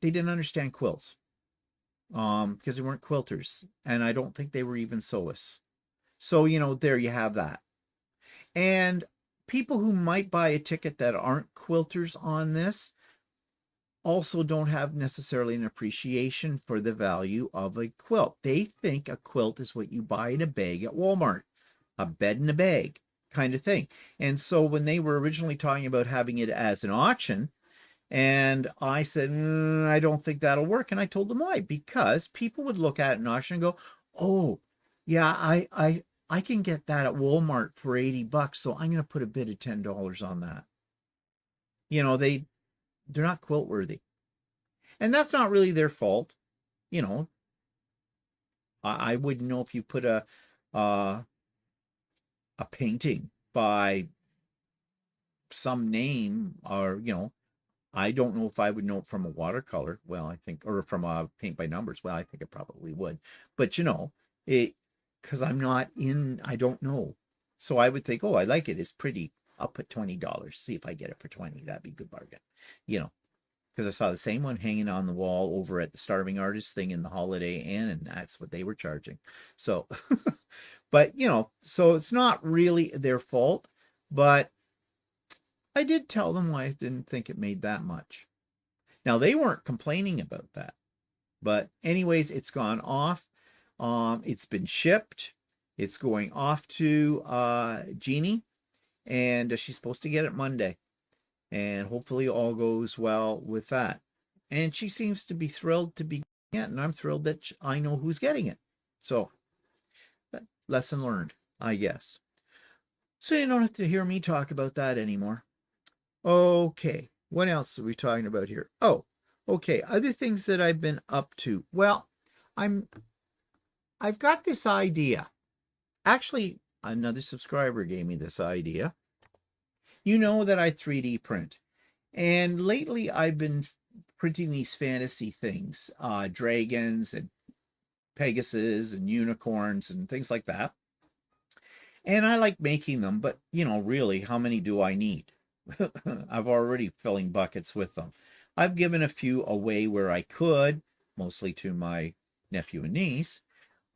didn't understand quilts. Because they weren't quilters. And I don't think they were even sewists. So, there you have that. And people who might buy a ticket that aren't quilters on this also don't have necessarily an appreciation for the value of a quilt. They think a quilt is what you buy in a bag at Walmart, a bed in a bag kind of thing. And so when they were originally talking about having it as an auction, and I said, I don't think that'll work. And I told them why. Because people would look at an auction and go, oh, yeah, I can get that at Walmart for $80, so I'm going to put a bid of $10 on that. They're not quilt worthy. And that's not really their fault. I wouldn't know if you put a painting by some name, or, I don't know if I would know it from a watercolor. Well, I think, or from a paint by numbers. Well, I think it probably would. But, because I'm not in, I don't know. So I would think, oh, I like it. It's pretty. I'll put $20. See if I get it for 20. That'd be a good bargain. Because I saw the same one hanging on the wall over at the Starving Artist thing in the Holiday Inn, and that's what they were charging. So, but, so it's not really their fault. But I did tell them why I didn't think it made that much. Now, they weren't complaining about that. But anyways, it's gone off. It's been shipped. It's going off to Jeannie, and she's supposed to get it Monday. And hopefully all goes well with that. And she seems to be thrilled to be getting it, and I'm thrilled that I know who's getting it. So, lesson learned. I guess. So you don't have to hear me talk about that anymore. Okay, what else are we talking about here? Oh, okay, other things that I've been up to. Well, I've got this idea. Actually, another subscriber gave me this idea. You know that I 3D print. And lately I've been printing these fantasy things, dragons and Pegasus and unicorns and things like that. And I like making them, but really, how many do I need? I've already filling buckets with them. I've given a few away where I could, mostly to my nephew and niece.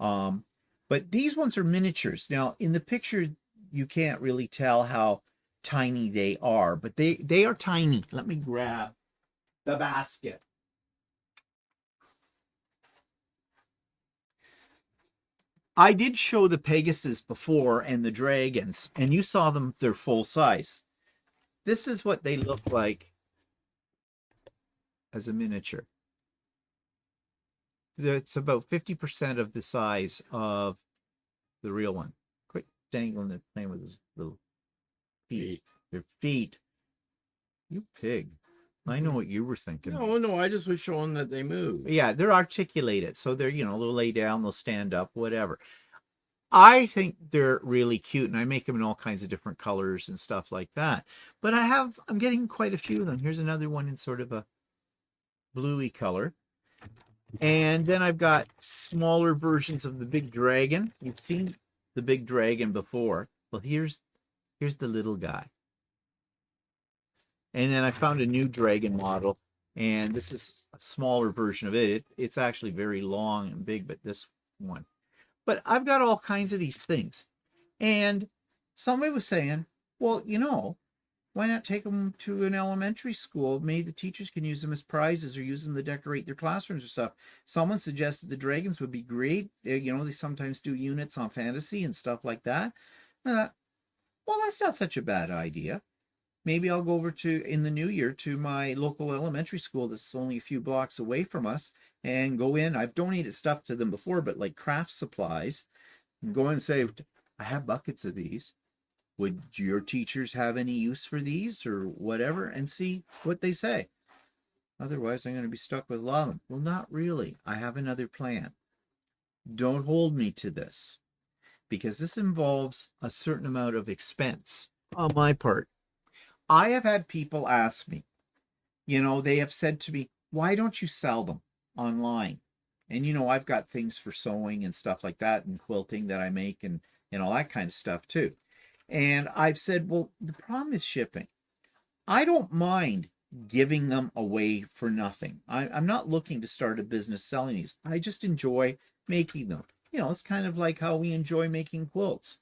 But these ones are miniatures. Now, in the picture, you can't really tell how tiny they are, but they are tiny. Let me grab the basket. I did show the Pegasus before and the dragons, and you saw them, they're full size. This is what they look like as a miniature. It's about 50% of the size of the real one. Quit dangling the thing with his little feet. Your feet. You pig. I know what you were thinking. No, I just was showing that they move. Yeah, they're articulated. So they're, they'll lay down, they'll stand up, whatever. I think they're really cute, and I make them in all kinds of different colors and stuff like that. But I'm getting quite a few of them. Here's another one in sort of a bluey color. And then I've got smaller versions of the big dragon. You've seen the big dragon before. Well, here's the little guy. And then I found a new dragon model, and this is a smaller version of it. It's actually very long and big, but this one. But I've got all kinds of these things. And somebody was saying, well, why not take them to an elementary school? Maybe the teachers can use them as prizes or use them to decorate their classrooms or stuff. Someone suggested the dragons would be great. They sometimes do units on fantasy and stuff like that. Well, that's not such a bad idea. Maybe I'll go over in the new year to my local elementary school that's only a few blocks away from us and go in. I've donated stuff to them before, but like craft supplies, and go and say, I have buckets of these. Would your teachers have any use for these or whatever? And see what they say. Otherwise, I'm going to be stuck with a lot of them. Well, not really. I have another plan. Don't hold me to this, because this involves a certain amount of expense on my part. I have had people ask me, they have said to me, why don't you sell them online? And, I've got things for sewing and stuff like that and quilting that I make and all that kind of stuff too. And I've said, well, the problem is shipping. I don't mind giving them away for nothing. I'm not looking to start a business selling these. I just enjoy making them. It's kind of like how we enjoy making quilts,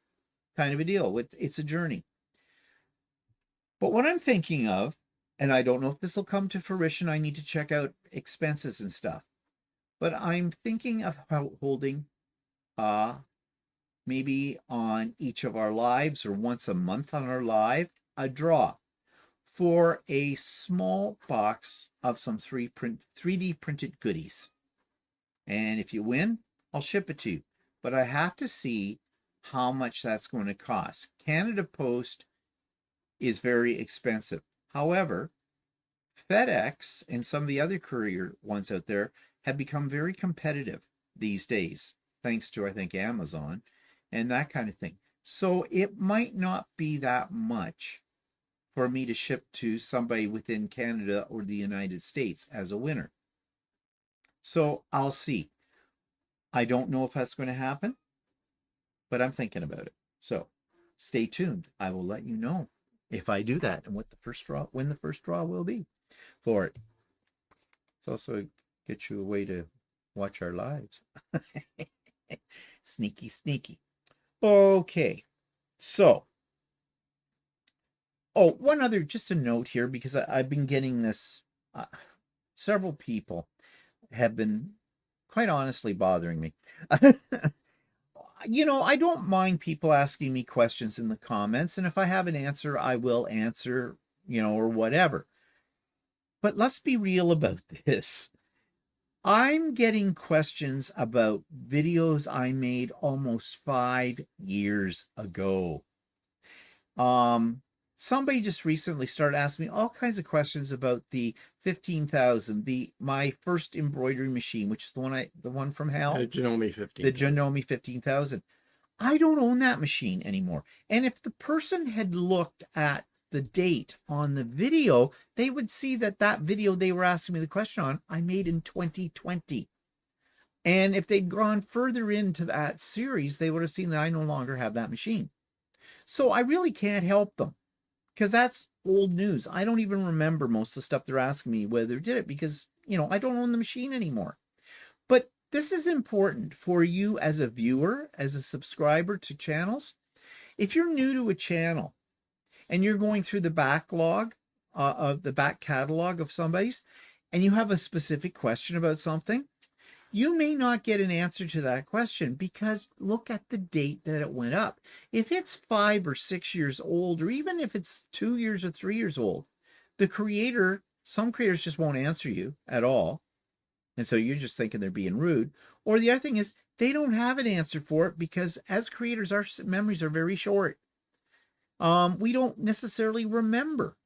kind of a deal. It's a journey. But what I'm thinking of, and I don't know if this will come to fruition, I need to check out expenses and stuff, but I'm thinking of holding maybe on each of our lives or once a month on our live, a draw for a small box of some 3D printed goodies. And if you win, I'll ship it to you. But I have to see how much that's going to cost. Canada Post is very expensive. However, FedEx and some of the other courier ones out there have become very competitive these days, thanks to, I think, Amazon and that kind of thing. So it might not be that much for me to ship to somebody within Canada or the United States as a winner. So I'll see. I don't know if that's going to happen, but I'm thinking about it. So stay tuned. I will let you know if I do that and when the first draw will be for it. It's also get you a way to watch our lives. Sneaky, sneaky. Okay, so one other, just a note here, because I've been getting this. Several people have been quite honestly bothering me. I don't mind people asking me questions in the comments, and if I have an answer, I will answer, or whatever. But let's be real about this. I'm getting questions about videos I made almost 5 years ago. Somebody just recently started asking me all kinds of questions about the 15,000, my first embroidery machine, which is the one from hell, Janome the 15,000. Janome 15,000. I don't own that machine anymore. And if the person had looked at the date on the video, they would see that that video they were asking me the question on, I made in 2020. And if they'd gone further into that series, they would have seen that I no longer have that machine. So I really can't help them because that's old news. I don't even remember most of the stuff they're asking me whether they did it because, I don't own the machine anymore. But this is important for you as a viewer, as a subscriber to channels. If you're new to a channel and you're going through the backlog of the back catalog of somebody's, and you have a specific question about something, you may not get an answer to that question because look at the date that it went up. If it's 5 or 6 years old, or even if it's 2 years or 3 years old, some creators just won't answer you at all. And so you're just thinking they're being rude. Or the other thing is they don't have an answer for it because as creators, our memories are very short. We don't necessarily remember.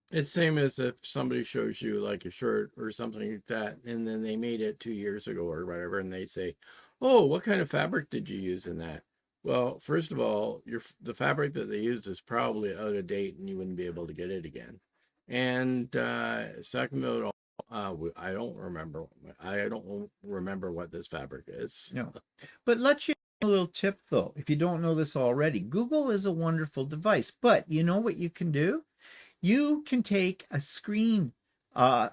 It's same as if somebody shows you like a shirt or something like that, and then they made it 2 years ago or whatever, and they say, "Oh, what kind of fabric did you use in that?" Well, first of all, the fabric that they used is probably out of date, and you wouldn't be able to get it again. And second of all, I don't remember. I don't remember what this fabric is. No, but let's you know a little tip though. If you don't know this already, Google is a wonderful device. But you know what you can do? You can take a screen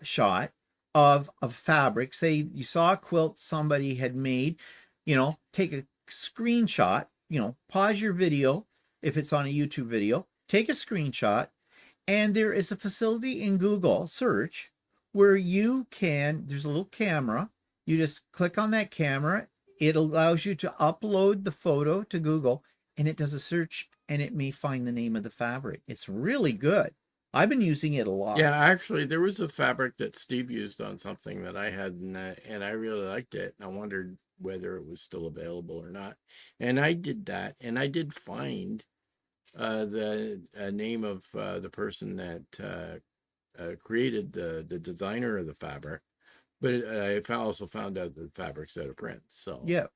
shot of fabric. Say you saw a quilt somebody had made, take a screenshot, pause your video if it's on a YouTube video, take a screenshot, and there is a facility in Google search where there's a little camera. You just click on that camera. It allows you to upload the photo to Google and it does a search and it may find the name of the fabric. It's really good. I've been using it a lot. Yeah, actually, there was a fabric that Steve used on something that I had, and I really liked it. I wondered whether it was still available or not. And I did that, and I did find the name of the person that created the designer of the fabric, but I also found out that the fabric's out of print. So yeah,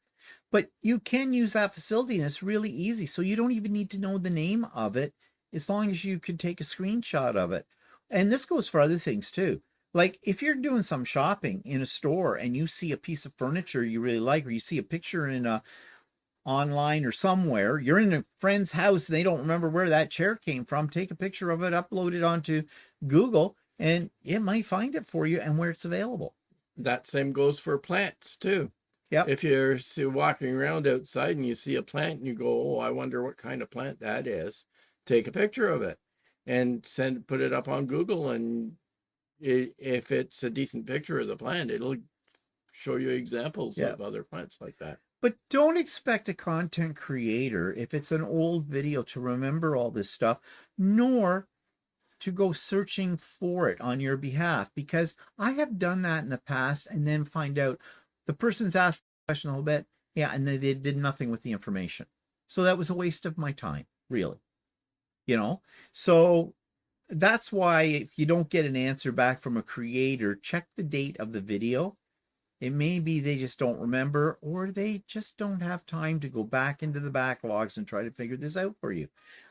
but you can use that facility, and it's really easy. So you don't even need to know the name of it, as long as you can take a screenshot of it. And this goes for other things too. Like if you're doing some shopping in a store and you see a piece of furniture you really like, or you see a picture in a online or somewhere, you're in a friend's house and they don't remember where that chair came from, take a picture of it, upload it onto Google, and it might find it for you and where it's available. That same goes for plants too. Yeah. If you're walking around outside and you see a plant and you go, "Oh, I wonder what kind of plant that is," take a picture of it and put it up on Google, and if it's a decent picture of the plant, it'll show you examples of other plants like that. But don't expect a content creator, if it's an old video, to remember all this stuff, nor to go searching for it on your behalf, because I have done that in the past and then find out the person's asked a question a little bit, and they did nothing with the information. So that was a waste of my time, really. So that's why if you don't get an answer back from a creator, check the date of the video. It may be they just don't remember, or they just don't have time to go back into the backlogs and try to figure this out for you.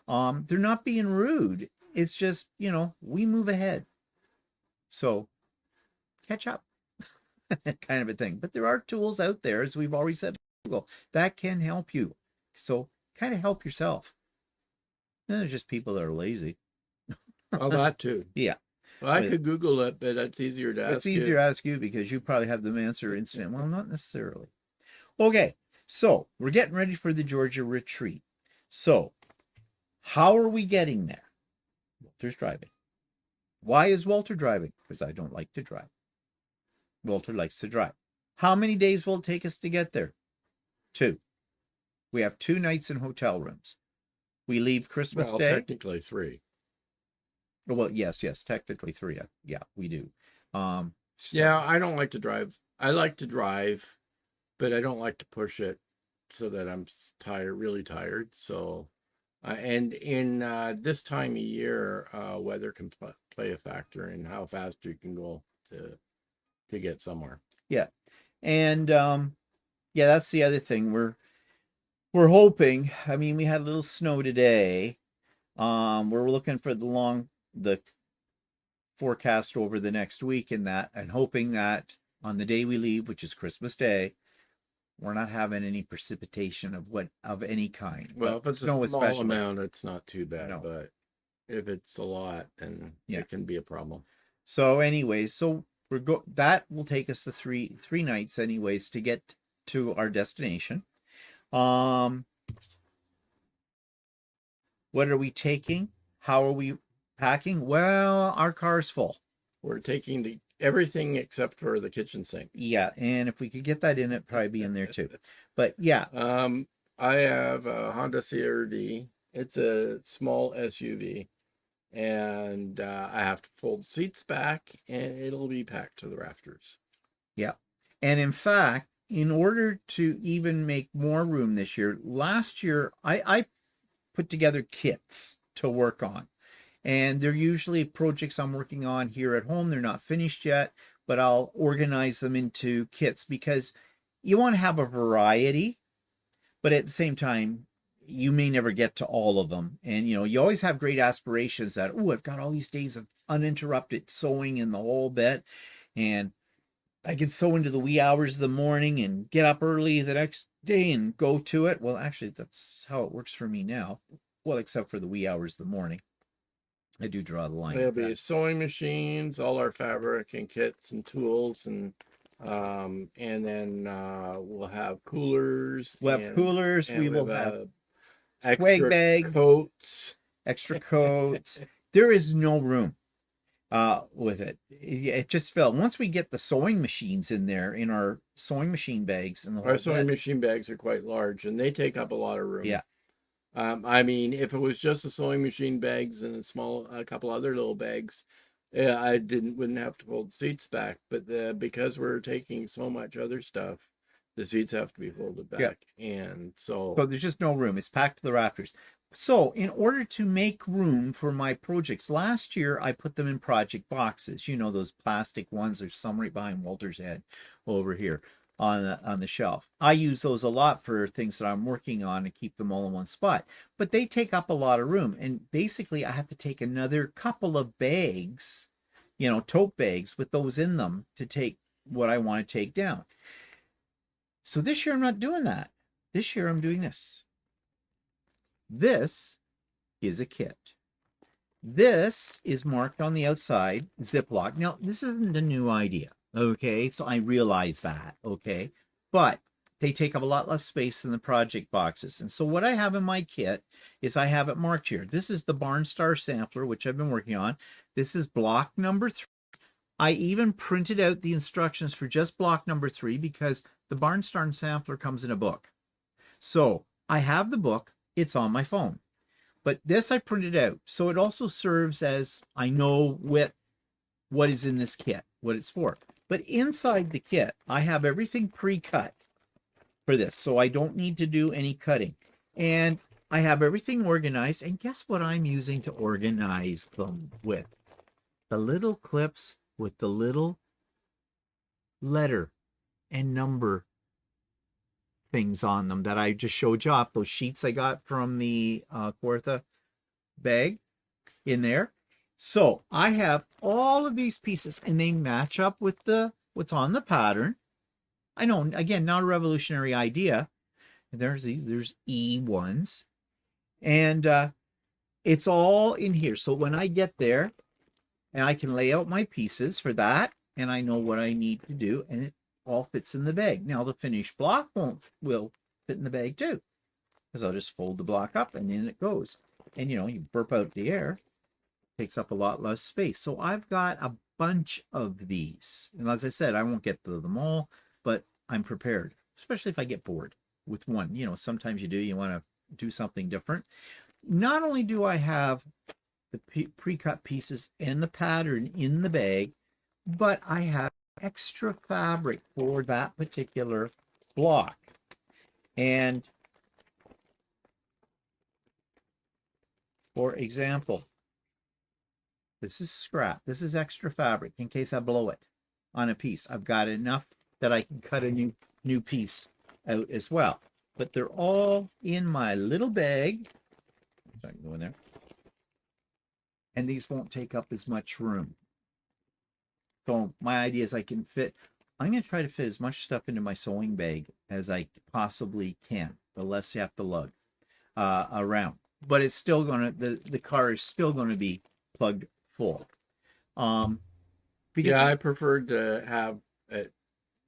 They're not being rude. It's just, we move ahead. So catch up, kind of a thing. But there are tools out there, as we've already said, Google, that can help you. So kind of help yourself. And there's just people that are lazy. Well, that too. Yeah. Well, I could Google it, but it's easier to ask you. It's easier to ask you because you probably have the answer instant. Well, not necessarily. Okay, so we're getting ready for the Georgia retreat. So how are we getting there? Walter's driving. Why is Walter driving? Because I don't like to drive. Walter likes to drive. How many days will it take us to get there? 2. We have 2 nights in hotel rooms. We leave Christmas Day. Technically 3. Well, yes, technically 3. Yeah, we do. Yeah, I don't like to drive. I like to drive, but I don't like to push it so that I'm tired, really tired. So, and in this time of year, weather can play a factor in how fast you can go to get somewhere. Yeah. And yeah, that's the other thing. We're hoping. I mean, we had a little snow today. We're looking for the forecast over the next week and that, and hoping that on the day we leave, which is Christmas Day, we're not having any precipitation of any kind. Well, But if it's a snow small especially. amount, it's not too bad. No. But if it's a lot, then Yeah. it can be a problem. So anyways, so that will take us to three nights anyways to get to our destination. What are we taking? How are we packing? Well, our car's full. We're taking everything except for the kitchen sink. Yeah, and if we could get that in, it'd probably be in there too. But yeah. I have a Honda CRV. It's a small SUV, and I have to fold seats back, and it'll be packed to the rafters. Yeah. And in fact, in order to even make more room this year, last year I put together kits to work on. And they're usually projects I'm working on here at home. They're not finished yet, but I'll organize them into kits because you want to have a variety, but at the same time, you may never get to all of them. And you always have great aspirations that, oh, I've got all these days of uninterrupted sewing in the whole bit, and I can sew into the wee hours of the morning and get up early the next day and go to it. Well, actually, that's how it works for me now. Well, except for the wee hours of the morning. I do draw the line. There'll be sewing machines, all our fabric and kits and tools, and then we'll have coolers. We'll have coolers. We will have swag bags, coats, extra coats. There is no room with it. It just fell. Once we get the sewing machines in there, in our sewing machine bags, and our sewing machine bags are quite large, and they take up a lot of room. Yeah. I mean, if it was just the sewing machine bags and a couple other little bags, I wouldn't have to fold the seats back. But because we're taking so much other stuff, the seats have to be folded back, and so there's just no room. It's packed to the rafters. So in order to make room for my projects, last year I put them in project boxes. Those plastic ones. There's some right behind Walter's head over here on the shelf. I use those a lot for things that I'm working on and keep them all in one spot. But they take up a lot of room. And basically I have to take another couple of bags, tote bags with those in them to take what I want to take down. So this year I'm not doing that. This year I'm doing this. This is a kit. This is marked on the outside, Ziploc. Now, this isn't a new idea, okay? So I realize that, okay? But they take up a lot less space than the project boxes. And so what I have in my kit is I have it marked here. This is the Barnstar sampler, which I've been working on. This is block number 3. I even printed out the instructions for just block number 3 because the Barnstar sampler comes in a book. So I have the book. It's on my phone. But this I printed out. So it also serves as I know what is in this kit, what it's for. But inside the kit, I have everything pre-cut for this. So I don't need to do any cutting. And I have everything organized. And guess what I'm using to organize them with? The little clips with the little letter and number things on them that I just showed you off. Those sheets I got from the Quartha bag in there. So I have all of these pieces and they match up with what's on the pattern. I know, again, not a revolutionary idea. There's E1s. And it's all in here. So when I get there, and I can lay out my pieces for that, and I know what I need to do, and it all fits in the bag. Now the finished block will fit in the bag too, because I'll just fold the block up and in it goes. And you burp out the air, takes up a lot less space. So I've got a bunch of these, and as I said, I won't get to them all, but I'm prepared, especially if I get bored with one. Sometimes you want to do something different. Not only do I have the pre-cut pieces and the pattern in the bag, but I have extra fabric for that particular block. And for example, this is scrap. This is extra fabric in case I blow it on a piece. I've got enough that I can cut a new piece out as well. But they're all in my little bag. So I can go in there. And these won't take up as much room. So my idea is I'm going to try to fit as much stuff into my sewing bag as I possibly can. The less you have to lug around. But it's still going to, the car is still going to be plugged full. Yeah, I preferred to have it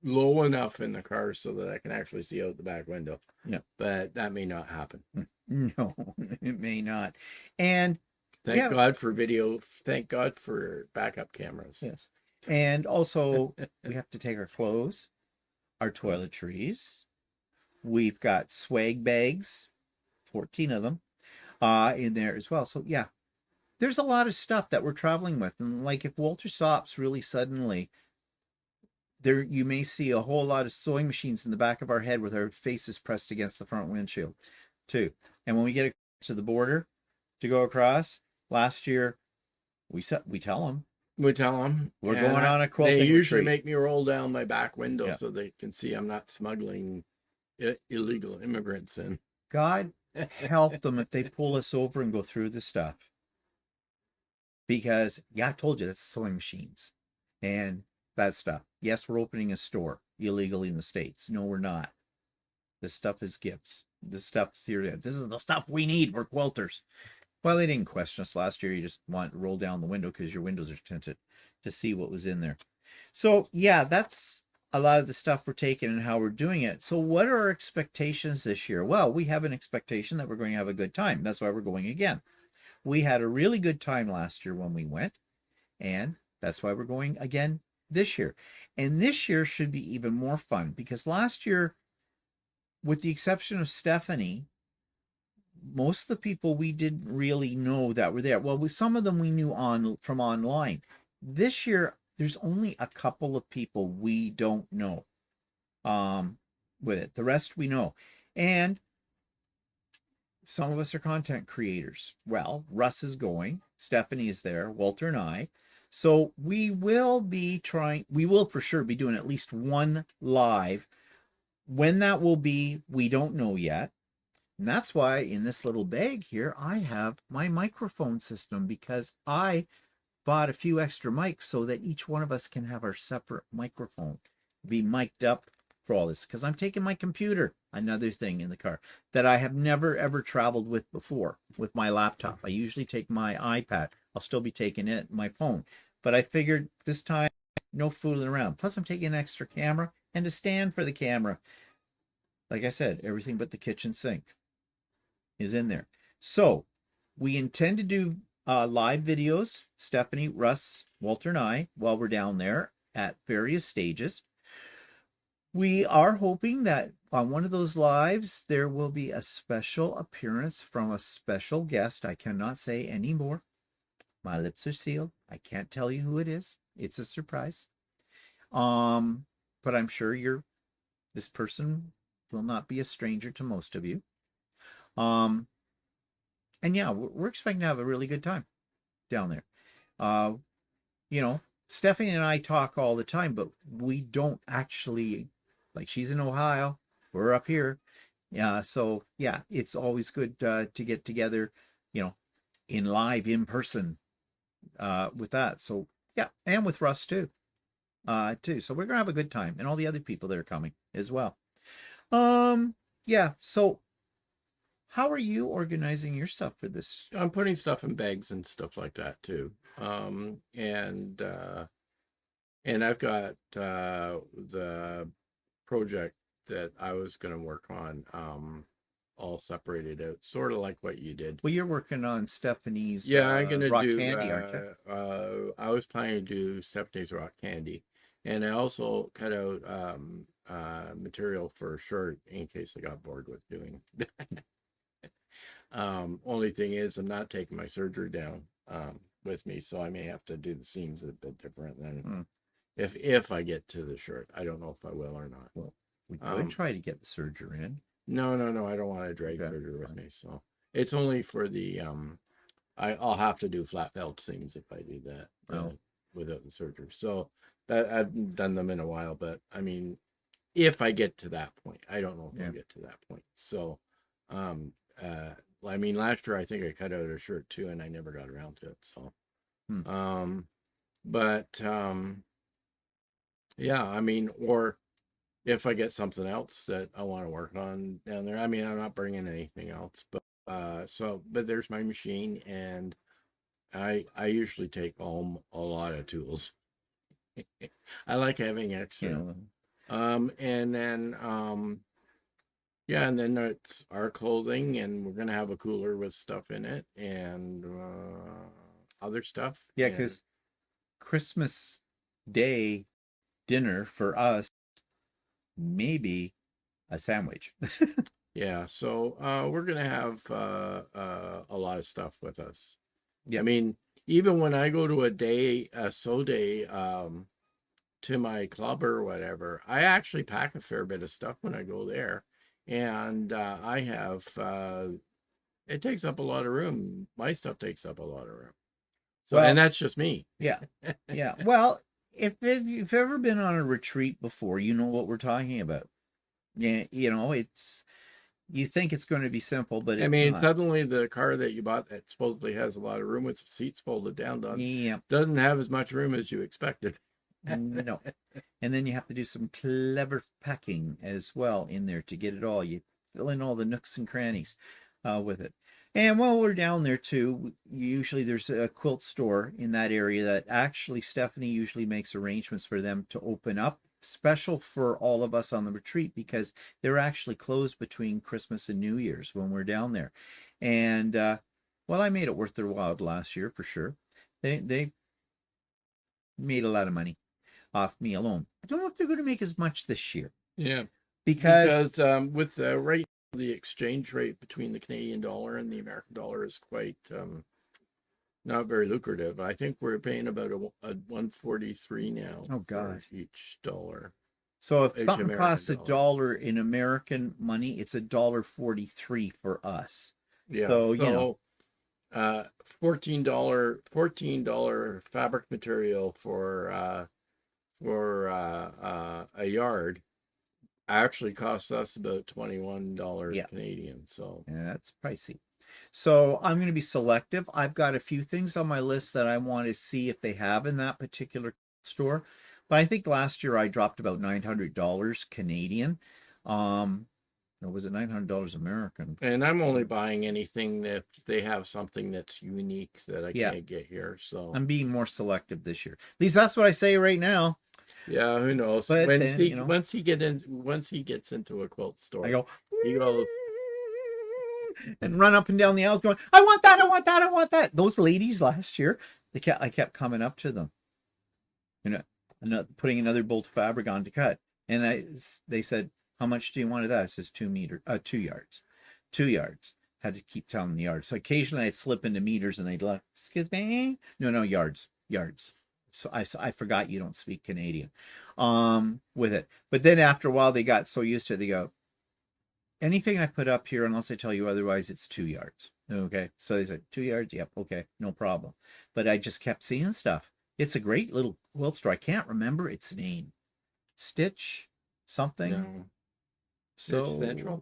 low enough in the car so that I can actually see out the back window. Yeah. But that may not happen. No, it may not. And thank God for video. Thank God for backup cameras. Yes. And also we have to take our clothes, our toiletries. We've got swag bags, 14 of them, in there as well. So yeah, there's a lot of stuff that we're traveling with. And like if Walter stops really suddenly, there you may see a whole lot of sewing machines in the back of our head with our faces pressed against the front windshield too. And when we get to the border to go across, last year we tell them. We tell them we're going on a quilting They usually retreat. make me roll down my back window so they can see I'm not smuggling illegal immigrants in. God help them if they pull us over and go through the stuff. Because, yeah, I told you, that's sewing machines and that stuff. Yes, we're opening a store illegally in the States. No, we're not. This stuff is gifts. This stuff's here. This is the stuff we need. We're quilters. Well, they didn't question us last year. You just want to roll down the window because your windows are tinted to see what was in there. So, yeah, that's a lot of the stuff we're taking and how we're doing it. So what are our expectations this year? Well, we have an expectation that we're going to have a good time. That's why we're going again. We had a really good time last year when we went, and that's why we're going again this year. And this year should be even more fun because last year, with the exception of Stephanie, most of the people we didn't really know that were there. Well, with some of them we knew from online. This year, there's only a couple of people we don't know with it. The rest we know. And some of us are content creators. Well, Russ is going. Stephanie is there. Walter and I. So we will for sure be doing at least one live. When that will be, we don't know yet. And that's why in this little bag here, I have my microphone system because I bought a few extra mics so that each one of us can have our separate microphone, be mic'd up for all this. Because I'm taking my computer, another thing in the car that I have never ever traveled with before with my laptop. I usually take my iPad. I'll still be taking it, my phone. But I figured this time, no fooling around. Plus, I'm taking an extra camera and a stand for the camera. Like I said, everything but the kitchen sink is in there. So we intend to do live videos, Stephanie, Russ, Walter, and I, while we're down there at various stages. We are hoping that on one of those lives, there will be a special appearance from a special guest. I cannot say any more. My lips are sealed. I can't tell you who it is. It's a surprise. But I'm sure this person will not be a stranger to most of you. And yeah, we're expecting to have a really good time down there. Stephanie and I talk all the time, but we don't actually, like, she's in Ohio, we're up here. So yeah, it's always good to get together, in person with that. So yeah, and with Russ too. So we're gonna have a good time, and all the other people that are coming as well. Yeah, so how are you organizing your stuff for this? I'm putting stuff in bags and stuff like that too. And I've got the project that I was going to work on all separated out, sort of like what you did. Well, you're working on Stephanie's I'm going to rock do candy, aren't you? I was planning to do Stephanie's rock candy, and I also cut out material for a shirt in case I got bored with doing. Only thing is, I'm not taking my surgery down with me, so I may have to do the seams a bit different than if I get to the shirt. I don't know if I will or not. Well, we could try to get the serger in. No, I don't want to drag serger with me. So it's only for the I'll have to do flat felt seams if I do that without the serger. So that I've done them in a while, but I mean, if I get to that point, I don't know if I'll get to that point. So, I mean, last year I think I cut out a shirt too, and I never got around to it. So, yeah, I mean, or if I get something else that I want to work on down there, I mean, I'm not bringing anything else, but but there's my machine, and I usually take home a lot of tools. I like having extra. And then yeah, and then it's our clothing, and we're gonna have a cooler with stuff in it and other stuff. Yeah, because Christmas Day dinner for us, maybe a sandwich. Yeah, so we're gonna have a lot of stuff with us. Yeah, I mean, even when I go to a sew day to my club or whatever, I actually pack a fair bit of stuff when I go there, and I have it takes up a lot of room. My stuff takes up a lot of room. So, and that's just me. Yeah, yeah. Well, if you've ever been on a retreat before, you know what we're talking about. Yeah, it's you think it's going to be simple, but it's not. Suddenly the car that you bought that supposedly has a lot of room with seats folded down doesn't have as much room as you expected. No. And then you have to do some clever packing as well in there to get it all. You fill in all the nooks and crannies with it. And while we're down there too, usually there's a quilt store in that area that actually Stephanie usually makes arrangements for them to open up, special for all of us on the retreat, because they're actually closed between Christmas and New Year's when we're down there. And well, I made it worth their while last year for sure. They made a lot of money off me alone. I don't know if they're going to make as much this year. Yeah, because with the exchange rate between the Canadian dollar and the American dollar is quite not very lucrative. I think we're paying about a 143 now. Oh gosh, each dollar. So if something costs $1 in American money, it's $1.43 for us. Yeah. So $14 fabric material for a yard actually costs us about $21 Canadian. So yeah, that's pricey. So I'm going to be selective. I've got a few things on my list that I want to see if they have in that particular store. But I think last year I dropped about $900 Canadian. Or was it $900 American? And I'm only buying anything that they have something that's unique that I can't get here. So I'm being more selective this year. At least that's what I say right now. Yeah, who knows? But once he gets into a quilt store, he goes and run up and down the aisles going, I want that, I want that, I want that. Those ladies last year, I kept coming up to them, putting another bolt of fabric on to cut. And they said, how much do you want of that? It says 2 yards. 2 yards. Had to keep telling the yards. So occasionally I'd slip into meters and they'd like, excuse me? No, yards. So I forgot you don't speak Canadian with it. But then after a while they got so used to it, they go, anything I put up here, unless I tell you otherwise, it's 2 yards. Okay. So they said 2 yards. Yep. Okay. No problem. But I just kept seeing stuff. It's a great little quilt store. I can't remember its name. Stitch something. No. So Central?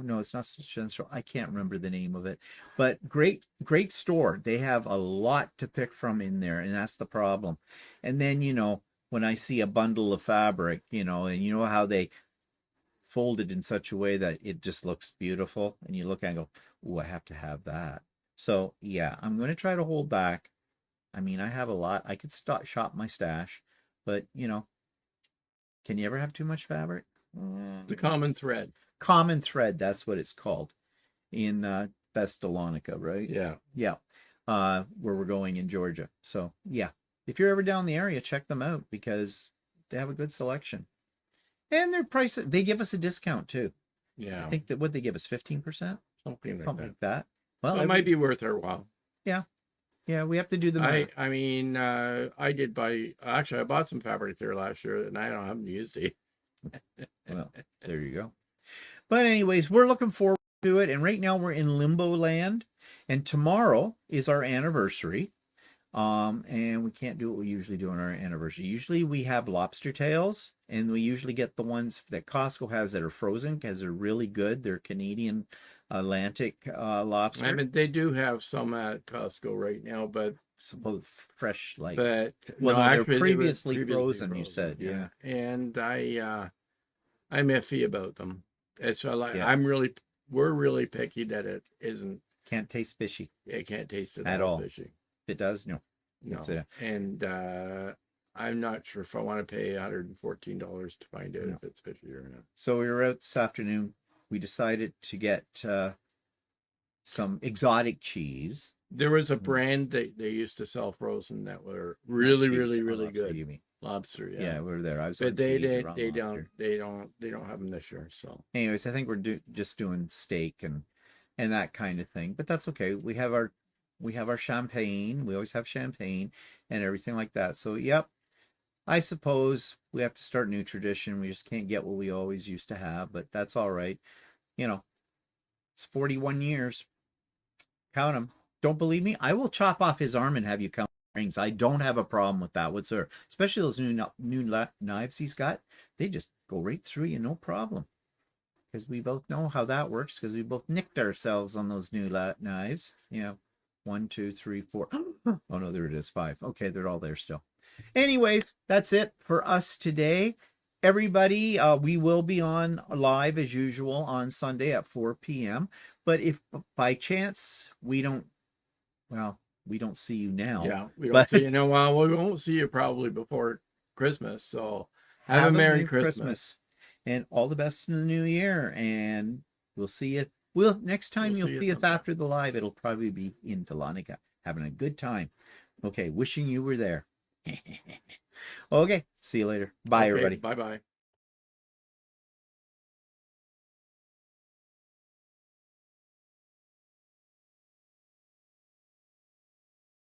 No, it's not Stitch Central. I can't remember the name of it. But great store. They have a lot to pick from in there, and that's the problem. And then, when I see a bundle of fabric, and you know how they fold it in such a way that it just looks beautiful, and you look and go, oh, I have to have that. So yeah, I'm going to try to hold back. I mean, I have a lot. I could shop my stash, but can you ever have too much fabric? The common thread. Common thread, that's what it's called in Thessalonica, right? Yeah. Where we're going in Georgia. So yeah, if you're ever down the area, check them out because they have a good selection. And their price, they give us a discount too. Yeah. I think that what they give us, 15%? Something like that. Well, so it might be worth our while. Yeah. Yeah, we have to do the math. I mean, I did buy. Actually, I bought some fabric there last year, and I haven't used it. Well, there you go. But anyways, we're looking forward to it. And right now we're in limbo land. And tomorrow is our anniversary. And we can't do what we usually do on our anniversary. Usually we have lobster tails, and we usually get the ones that Costco has that are frozen because they're really good. They're Canadian Atlantic lobster. I mean, they do have some at Costco right now, but suppose fresh, like, well, well, no, no, they're actually, previously frozen, you said, yeah. And I'm iffy about them. It's like Yeah. we're really picky that it isn't. Can't taste fishy. It can't taste it at all. fishy. It does, no. No. It's a, And I'm not sure if I want to pay $114 to find out if it's fishy or not. so we were out this afternoon. We decided to get some exotic cheese. There was a brand that they used to sell frozen that were really, really, really good. You mean lobster? Yeah, yeah, we were there. I was. But they don't have them this year. So, anyways, I think we're just doing steak and that kind of thing. But that's okay. We have our champagne. We always have champagne and everything like that. So, yep. I suppose we have to start a new tradition. We just can't get what we always used to have, but that's all right. You know, it's 41 years. Count them. Don't believe me? I will chop off his arm and have you count rings. I don't have a problem with that whatsoever. Especially those new knives he's got. They just go right through you, no problem. Because we both know how that works, because we both nicked ourselves on those new knives. Yeah. 1, 2, 3, 4. Oh, no, there it is. 5. Okay, they're all there still. Anyways, that's it for us today. Everybody, we will be on live as usual on Sunday at 4 p.m. But if by chance we don't see you now. Yeah, we don't see you now. Well, we won't see you probably before Christmas. So have a Merry Christmas. And all the best in the new year. And we'll see you. Next time you'll see us after the live, it'll probably be in Dahlonega, having a good time. Okay, wishing you were there. Okay, see you later. Bye, everybody. Bye-bye.